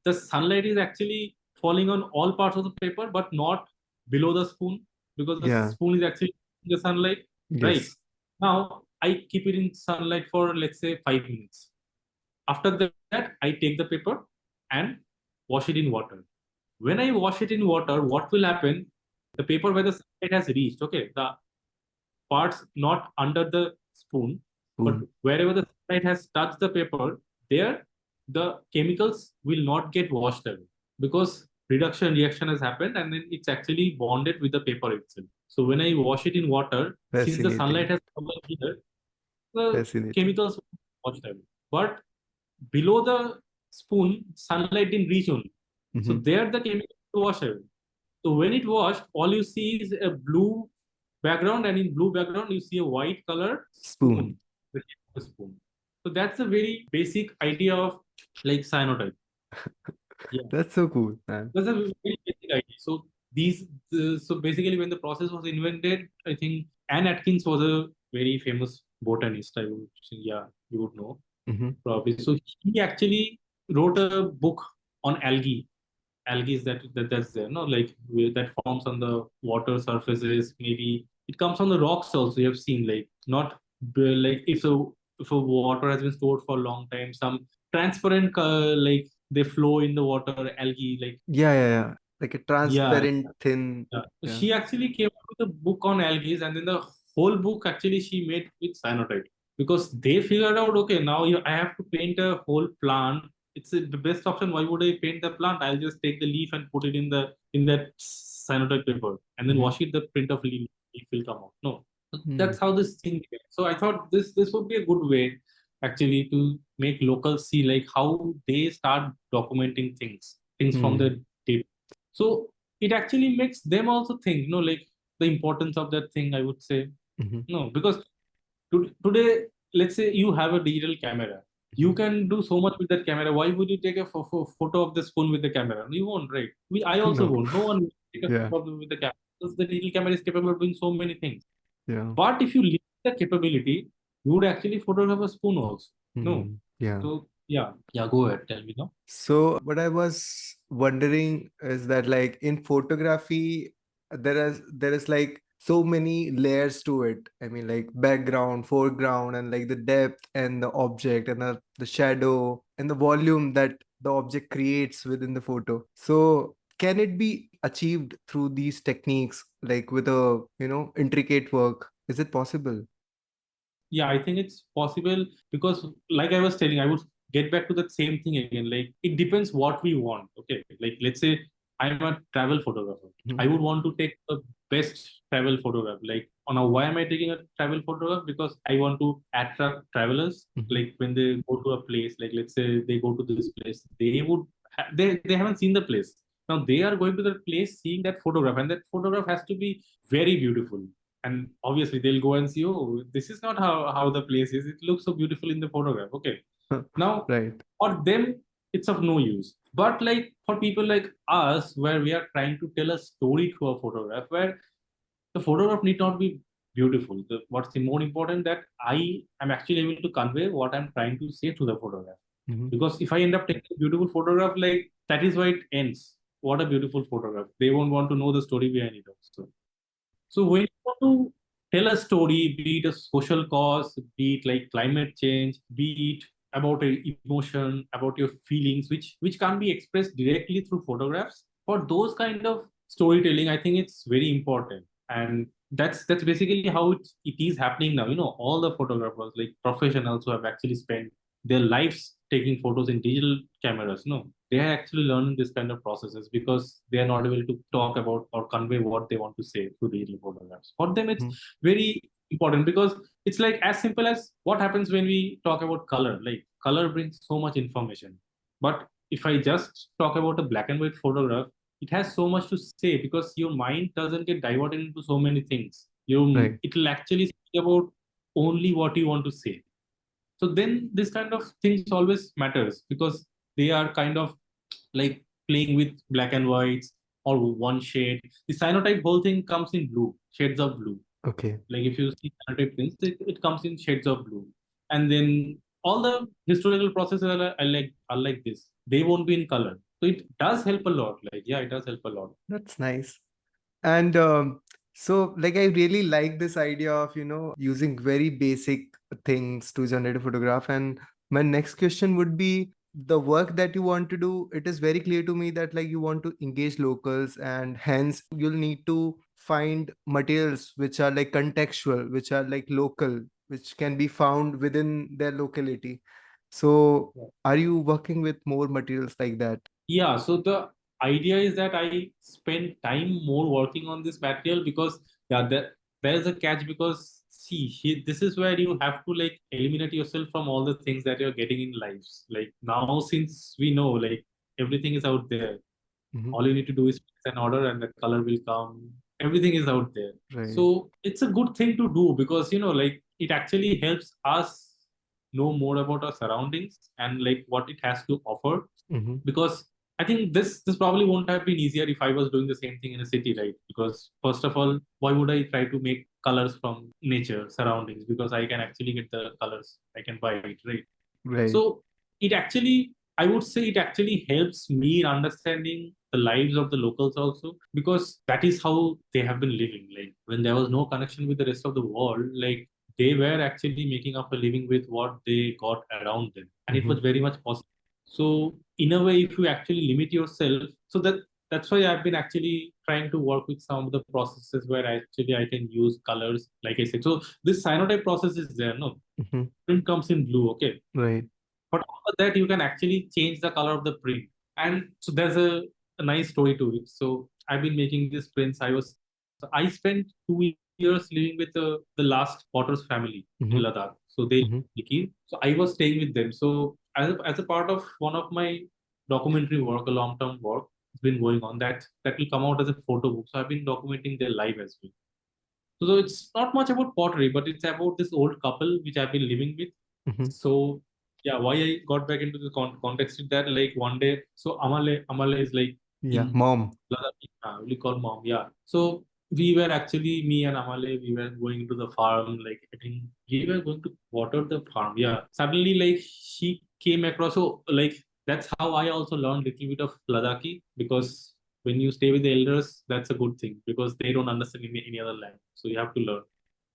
the sunlight is actually falling on all parts of the paper, but not below the spoon, because the Yeah. spoon is actually in the sunlight, right? Yes. Now I keep it in sunlight for, let's say, 5 minutes. After that, I take the paper and wash it in water. When I wash it in water, what will happen? The paper where the sunlight has reached, okay, the parts not under the spoon, but Spoon. wherever the sunlight has touched the paper, there the chemicals will not get washed away, because reduction reaction has happened and then it's actually bonded with the paper itself. So when I wash it in water, since the sunlight Fascinating. has come here, the Fascinating. chemicals will washed away. But below the spoon, sunlight didn't reach only. So Mm-hmm. there the chemicals will wash away. So when it washed, all you see is a blue background, and in blue background you see a white color spoon, Spoon. the shape of a spoon. So that's a very basic idea of like cyanotype. Yeah, That's so cool, man. that's a very basic idea. So so basically when the process was invented, I think Anne Atkins was a very famous botanist. I would say, yeah, you would know Mm-hmm. probably. So he actually wrote a book on algae. Algae is that's there, no, like that forms on the water surfaces. Maybe it comes on the rocks also. You have seen, like, not like if a water has been stored for a long time, some transparent like they flow in the water, algae, like, Yeah, yeah, yeah. Like a yeah, transparent, thin. yeah. Yeah. She actually came up with a book on algae, and then the whole book actually she made with cyanotype, because they figured out, okay, now I have to paint a whole plant. It's the best option. Why would I paint the plant? I'll just take the leaf and put it in that cyanotype paper and then Mm-hmm. wash it. The print of leaf will come out. No, Mm. that's how this thing came. So I thought this would be a good way actually to make locals see like how they start documenting things from Mm. the data. So it actually makes them also think, like the importance of that thing, I would say. Mm-hmm. No, because today, let's say you have a digital camera. You can do so much with that camera. Why would you take a photo of the spoon with the camera? You won't, right? I also No. won't. No one will take a Yeah. photo with the camera, because the digital camera is capable of doing so many things. Yeah. But if you limit the capability, you would actually photograph a spoon also. No. Mm. Yeah. So yeah, yeah. Go ahead. Tell me now. So what I was wondering is that like in photography, there is like so many layers to it. I mean like background, foreground, and like the depth and the object and the shadow and the volume that the object creates within the photo. So can it be achieved through these techniques like with a intricate work? Is it possible? Yeah, I think it's possible, because, like I was telling, I would get back to that same thing again. Like, it depends what we want. Okay, like let's say I'm a travel photographer. Mhm. I would want to take the best travel photograph. Like, on a why am I taking a travel photograph? Because I want to attract travelers. Mhm. Like when they go to a place, like let's say they go to this place, they haven't seen the place. Now they are going to the place, seeing that photograph, and that photograph has to be very beautiful, and obviously they'll go and see, oh, this is not how the place is, it looks so beautiful in the photograph. Okay, now Right. for them it's of no use, but like for people like us, where we are trying to tell a story through a photograph, where the photograph need not be beautiful. What's the more important, that I am actually able to convey what I'm trying to say through the photograph. Mhm. Because if I end up taking a beautiful photograph, like that is why it ends. What a beautiful photograph. They won't want to know the story behind it also. So when you want to tell a story, be it a social cause, be it like climate change, be it about a emotion, about your feelings, which can't be expressed directly through photographs. For those kind of storytelling, I think it's very important, and that's basically how it is happening now. All the photographers, like professionals who have actually spent their lives taking photos in digital cameras, no, they are actually learning this kind of processes because they are not able to talk about or convey what they want to say through digital photographs. For them, it's Mhm. very important because it's like as simple as what happens when we talk about color. Like color brings so much information, but if I just talk about a black and white photograph, it has so much to say because your mind doesn't get diverted into so many things. Right. It'll actually speak about only what you want to say. So then this kind of things always matters because they are kind of like playing with black and whites or one shade. The cyanotype whole thing comes in blue, shades of blue. Okay. Like if you see cyanotype things, it comes in shades of blue. And then all the historical processes are like this. They won't be in color. So it does help a lot. Like yeah, it does help a lot. That's nice. And so, like, I really like this idea of, using very basic things to generate a photograph. And my next question would be the work that you want to do. It is very clear to me that, like, you want to engage locals, and hence you'll need to find materials which are like contextual, which are like local, which can be found within their locality. So, are you working with more materials like that? Yeah, so the idea is that I spend time more working on this material because yeah, there's a catch because see, this is where you have to like eliminate yourself from all the things that you're getting in lives. Like now, since we know like everything is out there, Hmm. all you need to do is place an order and the color will come. Everything is out there. Right. So it's a good thing to do because like it actually helps us know more about our surroundings and like what it has to offer Hmm. because I think this probably won't have been easier if I was doing the same thing in a city, right? Because first of all, why would I try to make colors from nature surroundings? Because I can actually get the colors, I can buy it, right? Right. So it actually, I would say, it actually helps me in understanding the lives of the locals also because that is how they have been living. Like when there was no connection with the rest of the world, like they were actually making up a living with what they got around them, and it was Hmm. very much possible. So in a way, if you actually limit yourself, so that's why I've been actually trying to work with some of the processes where actually I can use colors, like I said. So this cyanotype process is there, no? Hmm. Print comes in blue, okay. Right. But after that, you can actually change the color of the print. And so there's a nice story to it. So I've been making these prints. I spent 2 years living with the last Potter's family in Hmm. Ladakh. So they Hmm. Nikki. So I was staying with them. So as a part of one of my documentary work, a long-term work, it's been going on that will come out as a photo book. So I've been documenting their life as well. So it's not much about pottery, but it's about this old couple which I've been living with. Hmm. So yeah, why I got back into the context is that like one day, so Amale is like Yeah, in mom. Ladakh, we call mom. Yeah. So we were actually me and Amale, we were going to the farm. Like I think we were going to water the farm. Yeah. Suddenly, like she came across. So like that's how I also learned little bit of Ladakhi because when you stay with the elders, that's a good thing because they don't understand any other language. So you have to learn.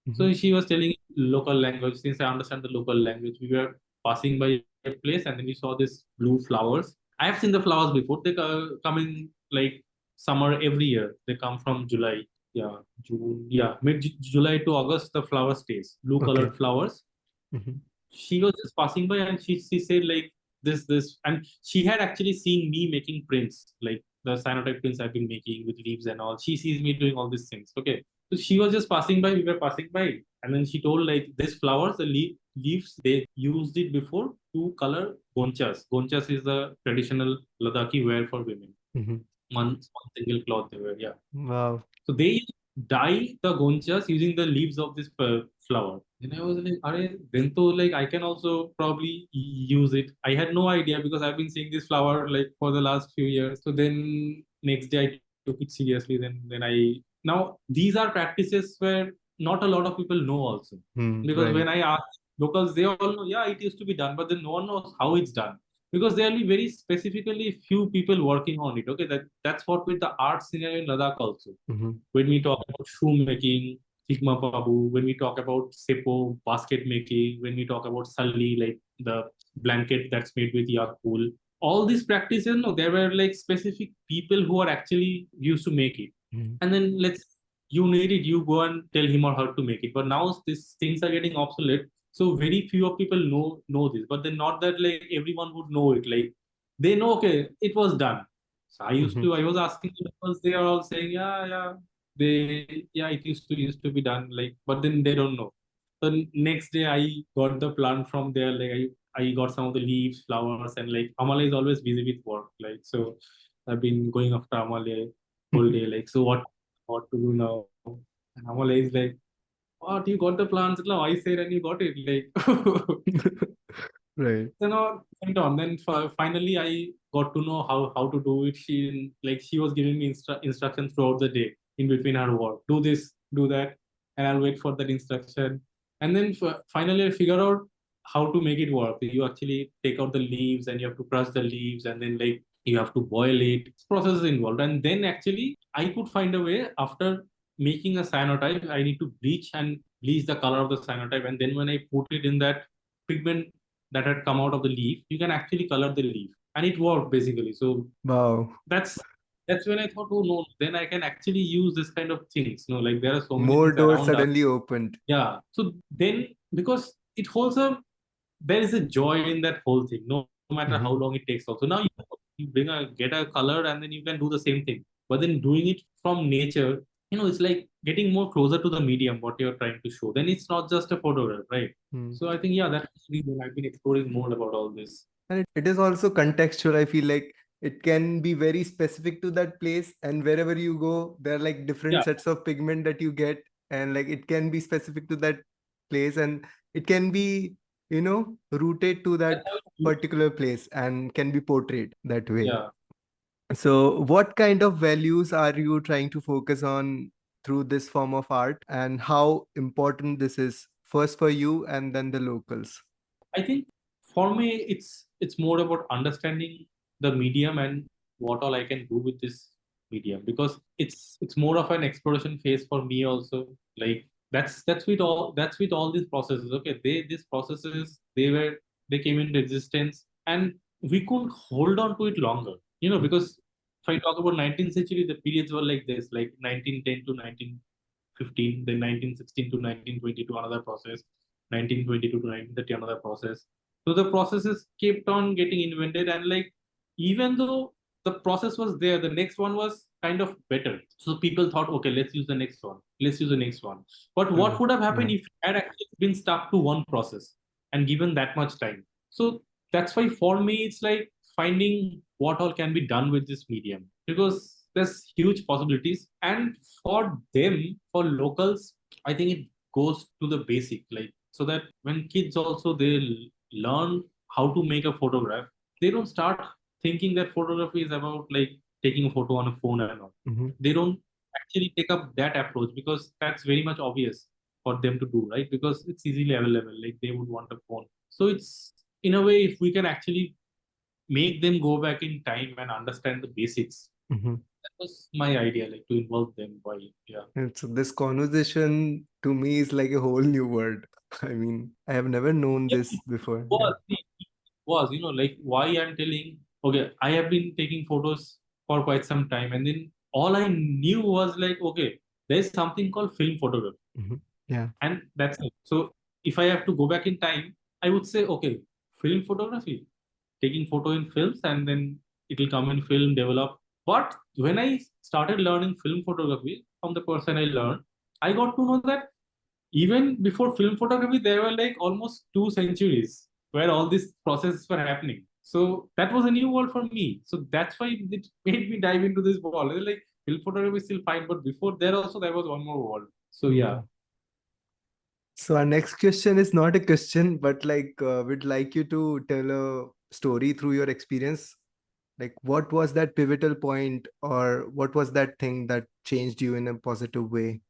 Hmm. So she was telling local language. Since I understand the local language, we were passing by a place and then we saw these blue flowers. I have seen the flowers before. They come in like summer every year. They come from July. Yeah, June. Yeah, mid July to August, the flower stays. Blue Okay. colored flowers. Hmm. She was just passing by and she said like this and she had actually seen me making prints like the cyanotype prints I've been making with leaves and all. She sees me doing all these things. Okay, so she was just passing by, we were passing by, and then she told like this flowers, the leaves, they used it before to color gonchas. Gonchas is the traditional Ladakhi wear for women. Hmm. One single cloth they wear. Yeah, Wow. so they dye the gonchas using the leaves of this flower. And I was like, Are, then to like I can also probably use it. I had no idea because I've been seeing this flower like for the last few years. So then next day I took it seriously. Then I now these are practices where not a lot of people know also. Hmm. Because when Right. I ask locals, they all know, yeah, it used to be done, but then no one knows how it's done. Because there will be very specifically few people working on it. Okay, that's what with the art scenario in Ladakh also. Mhm. When we talk about shoemaking, Sigma Babu, when we talk about Sepo, basket making, when we talk about Sali, like the blanket that's made with yak wool, all these practices, no, there were like specific people who are actually used to make it. Mhm. And then you need it, you go and tell him or her to make it. But now these things are getting obsolete. So very few of people know this. But then not that like everyone would know it. Like they know, okay, it was done. So Mhm. I was asking them because they are all saying, yeah, yeah, yeah, it used to be done. Like, but then they don't know. So next day I got the plant from there. Like I got some of the leaves, flowers, and like Amala is always busy with work. Like so, I've been going after Amala whole day. Like so, what to do now? And Amala is like, what, you got the plants now? I said, and you got it. Like Right. then on went on. Then finally, I got to know how to do it. She was giving me instructions throughout the day in between her work. Do this, do that, and I'll wait for that instruction. And then finally, I figure out how to make it work. You actually take out the leaves, and you have to crush the leaves, and then like you have to boil it. Process is involved, and then actually I could find a way after making a cyanotype. I need to bleach the color of the cyanotype, and then when I put it in that pigment that had come out of the leaf, you can actually color the leaf, and it worked basically. So Wow. that's that's when I thought, oh no, then I can actually use this kind of things. No, like there are so many More things doors around us. suddenly opened. Yeah. So then because it holds a there is a joy in that whole thing, no matter how long Mhm. it takes. Also, now you get a color, and then you can do the same thing. But then doing it from nature, it's like getting more closer to the medium what you're trying to show. Then it's not just a photograph, right? Hmm. So I think yeah, that's the reason I've been exploring more about all this. And it is also contextual. I feel like it can be very specific to that place, and wherever you go, there are like different Yeah, sets of pigment that you get, and like it can be specific to that place, and it can be, rooted to that's that how it's used. particular place and can be portrayed that way. Yeah. So, what kind of values are you trying to focus on through this form of art, and how important this is first for you and then the locals? I think for me, it's more about understanding the medium and what all I can do with this medium, because it's more of an exploration phase for me also. Like that's with all these processes. Okay, these processes they came into existence, and we couldn't hold on to it longer. Because if I talk about 19th century, the periods were like this, like 1910 to 1915, then 1916 to 1920 to another process, 1922 to 1930 another process. So the processes kept on getting invented, and like even though the process was there, the next one was kind of better. So people thought, okay, let's use the next one, let's use the next one. But what True. would have happened Yeah. if you had actually been stuck to one process and given that much time? So that's why for me it's like finding what all can be done with this medium, because there's huge possibilities. And for them, for locals, I think it goes to the basic, like so that when kids also they learn how to make a photograph, they don't start thinking that photography is about like taking a photo on a phone and all. Mhm. They don't actually take up that approach because that's very much obvious for them to do, right? Because it's easily available, like they would want a phone. So it's in a way, if we can actually make them go back in time and understand the basics, Mhm. that was my idea, like to involve them by, yeah. And so this conversation to me is like a whole new word. I mean, I have never known Yeah, this before. Yeah. it was, like why I'm telling, okay, I have been taking photos for quite some time, and then all I knew was like, okay, there's something called film photography, Mhm. Yeah. and that's it. So if I have to go back in time, I would say, okay, film photography, taking photo in films, and then it will come in film, develop. But when I started learning film photography from the person I learned, I got to know that even before film photography, there were like almost 2 centuries where all these processes were happening. So that was a new world for me. So that's why it made me dive into this world. Like film photography is still fine, but before there also there was one more world. So yeah, Mhm. So our next question is not a question, but like we'd like you to tell a story through your experience. Like, what was that pivotal point, or what was that thing that changed you in a positive way?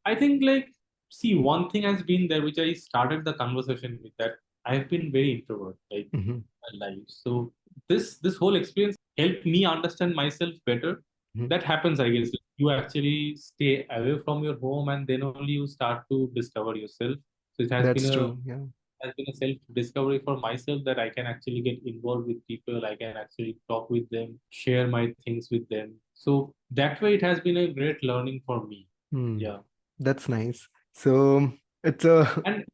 I think like See, one thing has been there which I started the conversation with, that I have been very introvert like Mm-hmm. my life. So this whole experience helped me understand myself better. Mm-hmm. That happens, I guess. You actually stay away from your home and then only you start to discover yourself. So it That's true. Yeah. has been a self discovery for myself, that I can actually get involved with people, I can actually talk with them, share my things with them. So that way it has been a great learning for me. Hmm. Yeah. That's nice. So it's a And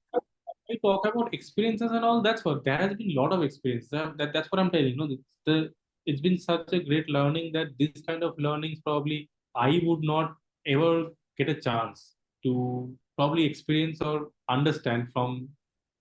we talk about experiences and all, that's what there has been a lot of experience. That's what I'm telling. You know, it's been such a great learning that this kind of learnings probably I would not ever get a chance to probably experience or understand from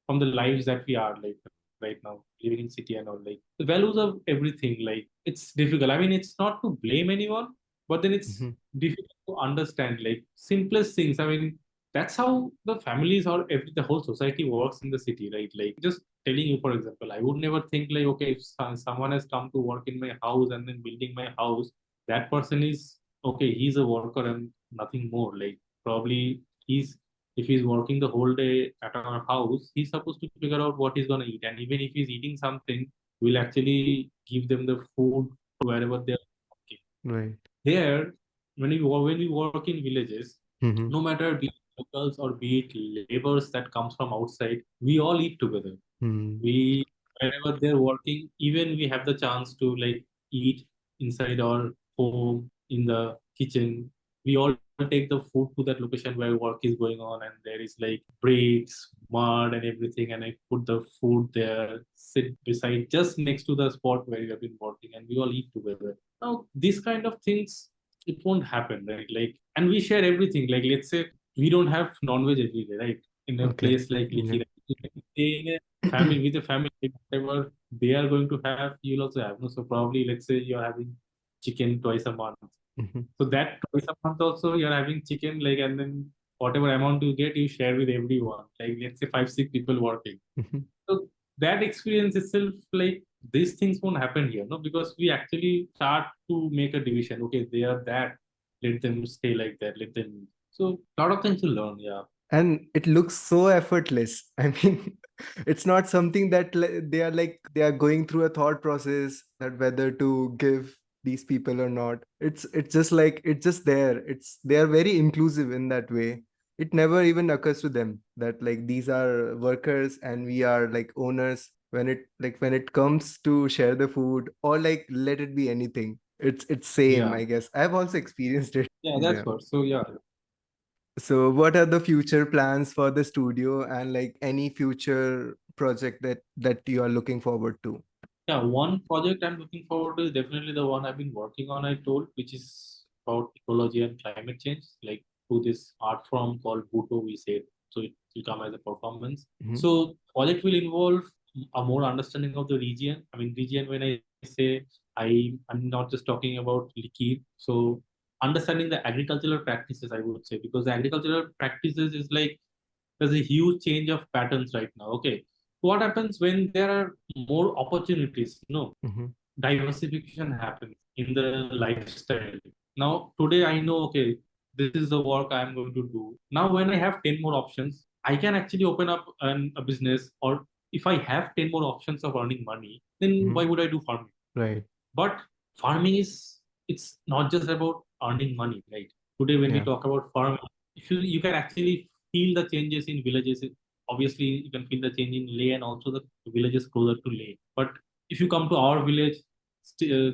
the lives that we are like right now living in city and all, like the values of everything. Like it's difficult. I mean, it's not to blame anyone, but then it's Mhm. difficult to understand like simplest things. I mean, that's how the families or the whole society works in the city, right? Like just telling you, for example, I would never think like, okay, if someone has come to work in my house and then building my house, that person is okay, he's a worker and nothing more. Like probably he's if he's working the whole day at our house, he's supposed to figure out what he's gonna eat. And even if he's eating something, we'll actually give them the food wherever they're working. Right. Here, when we work in villages, Mm-hmm. no matter be it locals or be it laborers that comes from outside, we all eat together. Mm-hmm. We wherever they're working, even we have the chance to like eat inside our home in the kitchen. We all take the food to that location where work is going on, and there is like bricks, mud, and everything. And I put the food there, sit beside just next to the spot where we have been working, and we all eat together. Now, these kind of things, it won't happen, right? Like, and we share everything. Like, let's say we don't have non-veg every day, right? In a Okay. place like Yeah. Likhi, stay in a family with a family, whatever they are going to have, you'll also have. No, so probably let's say you're having chicken twice a month. Mm-hmm. So that twice a month also you're having chicken, like, and then whatever amount you get, you share with everyone. Like let's say five, six people working. Mm-hmm. So that experience itself, like these things won't happen here, no, because we actually start to make a division. Okay, they are that, let them stay like that, let them. So a lot of things to learn, yeah. And it looks so effortless. I mean, it's not something that they are like they are going through a thought process that whether to give these people or not. It's just like it's just there. It's they are very inclusive in that way. It never even occurs to them that like these are workers and we are like owners when it comes to share the food or like let it be anything. It's same, Yeah, I guess. I've also experienced it. yeah, that's Yeah. what. So yeah, So, what are the future plans for the studio and like any future project that you are looking forward to? yeah, one project I'm looking forward to is definitely the one I've been working on, I told, which is about ecology and climate change, like through this art form called Buto, we said. So it will come as a performance. Hmm. So project will involve a more understanding of the region. I mean, region, when I say I'm not just talking about liquid. So understanding the agricultural practices, I would say, because the agricultural practices is like there's a huge change of patterns right now. Okay. What happens when there are more opportunities? No, Hmm. diversification happens in the lifestyle. Now, today I know, okay, this is the work I'm going to do. Now, when I have 10 more options, I can actually open up a business, or if I have 10 more options of earning money, then Hmm. why would I do farming? Right. But farming is, it's not just about earning money, right? Today, when we Yeah. talk about farming, if you can actually feel the changes in villages. Obviously, you can feel the change in Leh and also the villages closer to Leh. But if you come to our village,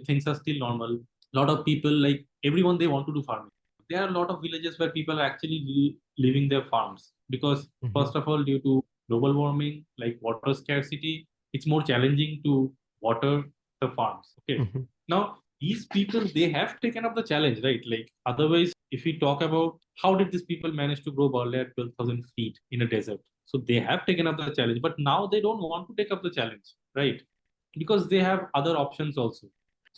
things are still normal. A lot of people, like everyone, they want to do farming. There are a lot of villages where people are actually leaving their farms because, Hmm. first of all, due to global warming, like water scarcity, it's more challenging to water the farms. Okay. Hmm. Now, these people, they have taken up the challenge, right? Like, otherwise, if we talk about how did these people manage to grow barley at 12,000 feet in a desert? So they have taken up the challenge, but now they don't want to take up the challenge, right? Because they have other options also.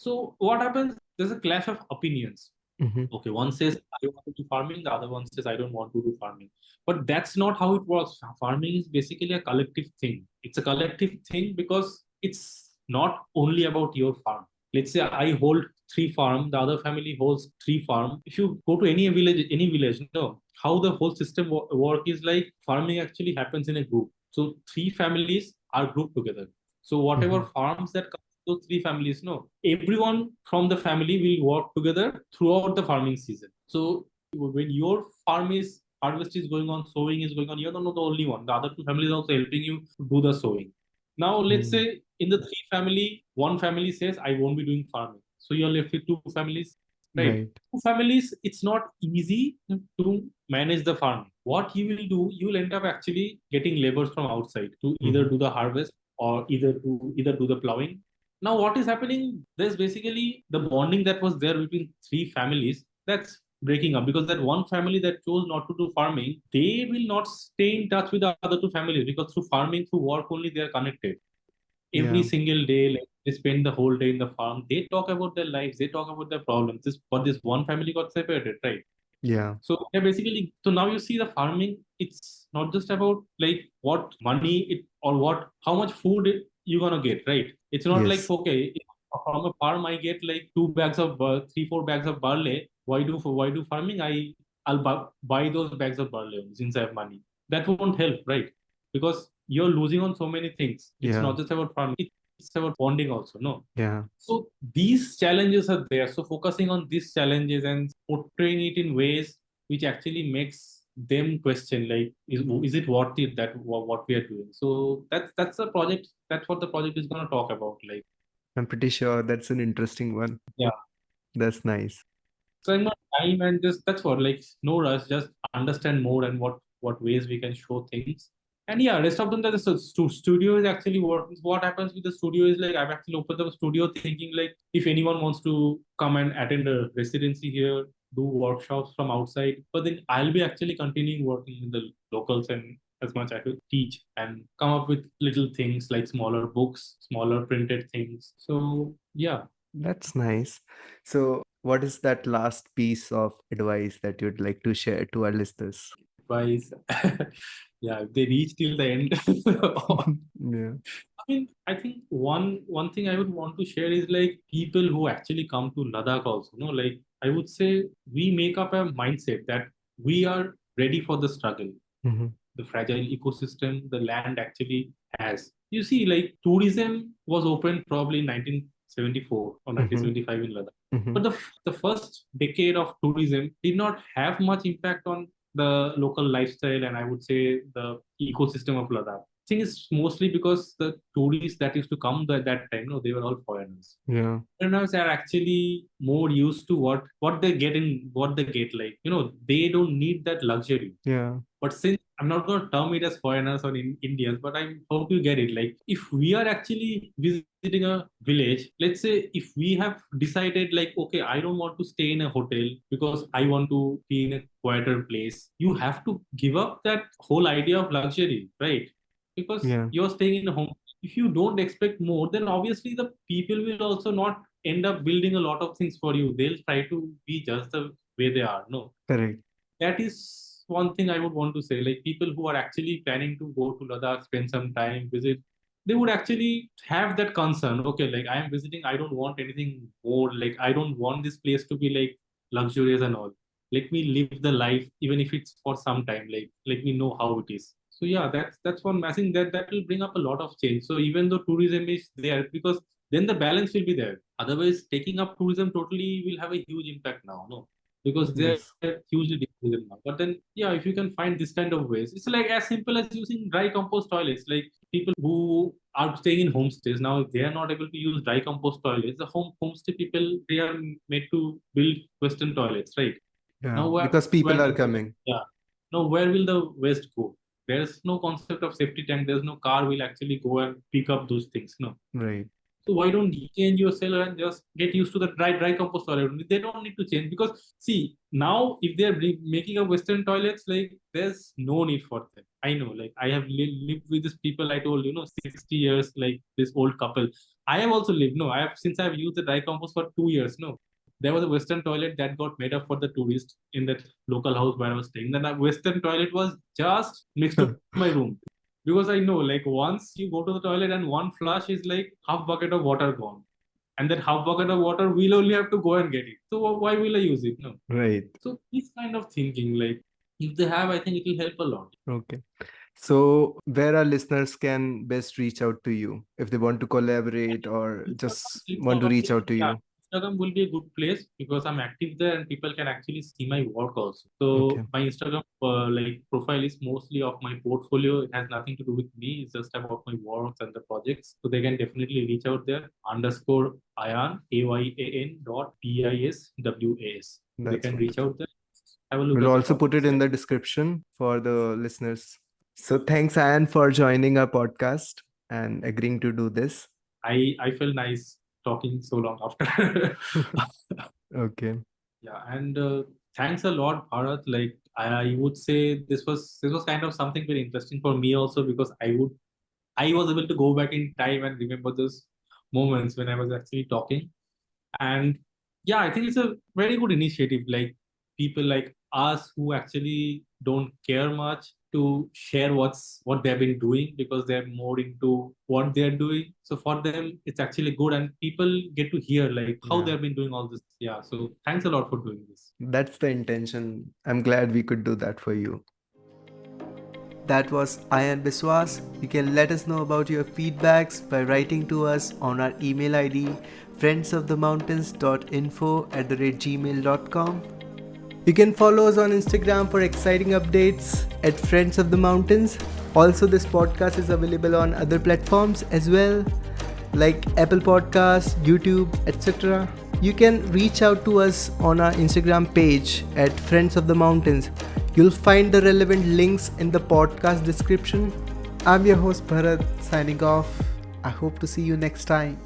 So what happens? There's a clash of opinions. Hmm. Okay, one says I want to do farming, the other one says I don't want to do farming. But that's not how it works. Farming is basically a collective thing. It's a collective thing because it's not only about your farm. Let's say I hold three farm, the other family holds three farm. If you go to any village, no, how the whole system work is like farming actually happens in a group. So three families are grouped together. So whatever Mm-hmm. farms that come to those three families, no, everyone from the family will work together throughout the farming season. So when your farm is harvest is going on, sowing is going on, you're not the only one. The other two families are also helping you to do the sowing. Now let's Mm. say in the three family, one family says I won't be doing farming. So you're left with two families, right? Right. Two families, it's not easy to manage the farm. What you will do, you will end up actually getting laborers from outside to either Mm-hmm. do the harvest or either do the plowing. Now, what is happening? There's basically the bonding that was there between three families that's breaking up because that one family that chose not to do farming, they will not stay in touch with the other two families because through farming, through work only, they are connected every Yeah. single day. Like they spend the whole day in the farm. They talk about their lives. They talk about their problems. This one family got separated, right? Yeah. So yeah, basically, so now you see the farming. It's not just about like what money it or what how much food you're gonna get, right? It's not like Yes. okay, if from a farm I get like 2 bags of 3 4 bags of barley. Why do farming? I'll buy those bags of barley since I have money. That won't help, right? Because you're losing on so many things. It's Yeah. not just about farming. It's about bonding also. No, Yeah. so these challenges are there. So focusing on these challenges and portraying it in ways which actually makes them question like is it worth it that what we are doing. So that's the project. That's what the project is going to talk about. Like I'm pretty sure that's an interesting one. yeah, That's nice. spend more time and just that's what like no rush. Just understand more and what ways we can show things. And yeah, rest of them that the studio is actually what happens with the studio is like I've actually opened up a studio thinking like if anyone wants to come and attend a residency here, do workshops from outside, but then I'll be actually continuing working with the locals and as much I could teach and come up with little things like smaller books, smaller printed things. So yeah, That's nice. So, what is that last piece of advice that you'd like to share to our listeners? advice. Yeah, if they reach till the end. Yeah. I mean, I think one thing I would want to share is like people who actually come to Ladakh also. No, like I would say we make up a mindset that we are ready for the struggle, Mm-hmm. the fragile ecosystem the land actually has. You see, like tourism was opened probably in 1974 or Mm-hmm. 1975 in Ladakh. Mm-hmm. But the first decade of tourism did not have much impact on the local lifestyle and I would say the ecosystem of Ladakh. I think it's mostly because the tourists that used to come at that time, no, they were all foreigners. Yeah. Foreigners are actually more used to what they get in what they get like. They don't need that luxury. Yeah. But since I'm not going to term it as foreigners or Indians, but I hope you get it. Like, if we are actually visiting a village, let's say if we have decided, like, okay, I don't want to stay in a hotel because I want to be in a quieter place, you have to give up that whole idea of luxury, right? Because Yeah. you're staying in a home. If you don't expect more, then obviously the people will also not end up building a lot of things for you. They'll try to be just the way they are. No, Correct. that is one thing I would want to say. Like people who are actually planning to go to Ladakh, spend some time, visit, they would actually have that concern. Okay, like I am visiting, I don't want anything more. Like I don't want this place to be like luxurious and all. Let me live the life, even if it's for some time. Like let me know how it is. So yeah, that's one. I think that will bring up a lot of change. So even though tourism is there, because then the balance will be there. Otherwise, taking up tourism totally will have a huge impact now. No, because they're Yes. hugely difficult now. But then, yeah, if you can find this kind of ways, it's like as simple as using dry compost toilets. Like people who are staying in homestays now, if they are not able to use dry compost toilets, the homestay people they are made to build Western toilets, right? Yeah. Now, Because people where are the coming. yeah, now where will the waste go? There's no concept of safety tank. There's no car will actually go and pick up those things. No, Right. so why don't you change yourself and just get used to the dry compost toilet? They don't need to change because see now if they're making a Western toilets, like there's no need for them. I know, like I have lived with these people. I told 60 years, like this old couple. I have also lived. No, I have since I've used the dry compost for 2 years. No, there was a Western toilet that got made up for the tourist in that local house where I was staying. Then that Western toilet was just next to my room because I know like once you go to the toilet and one flush is like half bucket of water gone, and that half bucket of water we'll only have to go and get it. So why will I use it? No. Right. So this kind of thinking, like If they have, I think it will help a lot. Okay. So, where our listeners can best reach out to you if they want to collaborate or Instagram, just want to reach out to yeah, you? Instagram will be a good place because I'm active there and people can actually see my work also. Okay. So my Instagram like profile is mostly of my portfolio. It has nothing to do with me. It's just about my works and the projects. So they can definitely reach out there. Underscore Ayan Ayan dot Biswas. They That's can reach wonderful. out there. Have a look We'll at the also put it topics. in Yeah. the description for the listeners. So, thanks, Anne, for joining our podcast and agreeing to do this. I feel nice talking so long after. Okay. Yeah, and thanks a lot, Bharat. Like I would say this was kind of something very interesting for me also because I was able to go back in time and remember those moments when I was actually talking. And yeah, I think it's a very good initiative. Like people like us who actually don't care much to share what they've been doing because they're more into what they're doing. So for them, it's actually good, and people get to hear like how Yeah. they've been doing all this. Yeah. So thanks a lot for doing this. That's the intention. I'm glad we could do that for you. That was Ayan Biswas. You can let us know about your feedbacks by writing to us on our email ID friendsofthemountains.info@gmail.com. You can follow us on Instagram for exciting updates at Friends of the Mountains. Also, this podcast is available on other platforms as well, like Apple Podcasts, YouTube, etc. You can reach out to us on our Instagram page at Friends of the Mountains. You'll find the relevant links in the podcast description. I'm your host Bharat signing off. I hope to see you next time.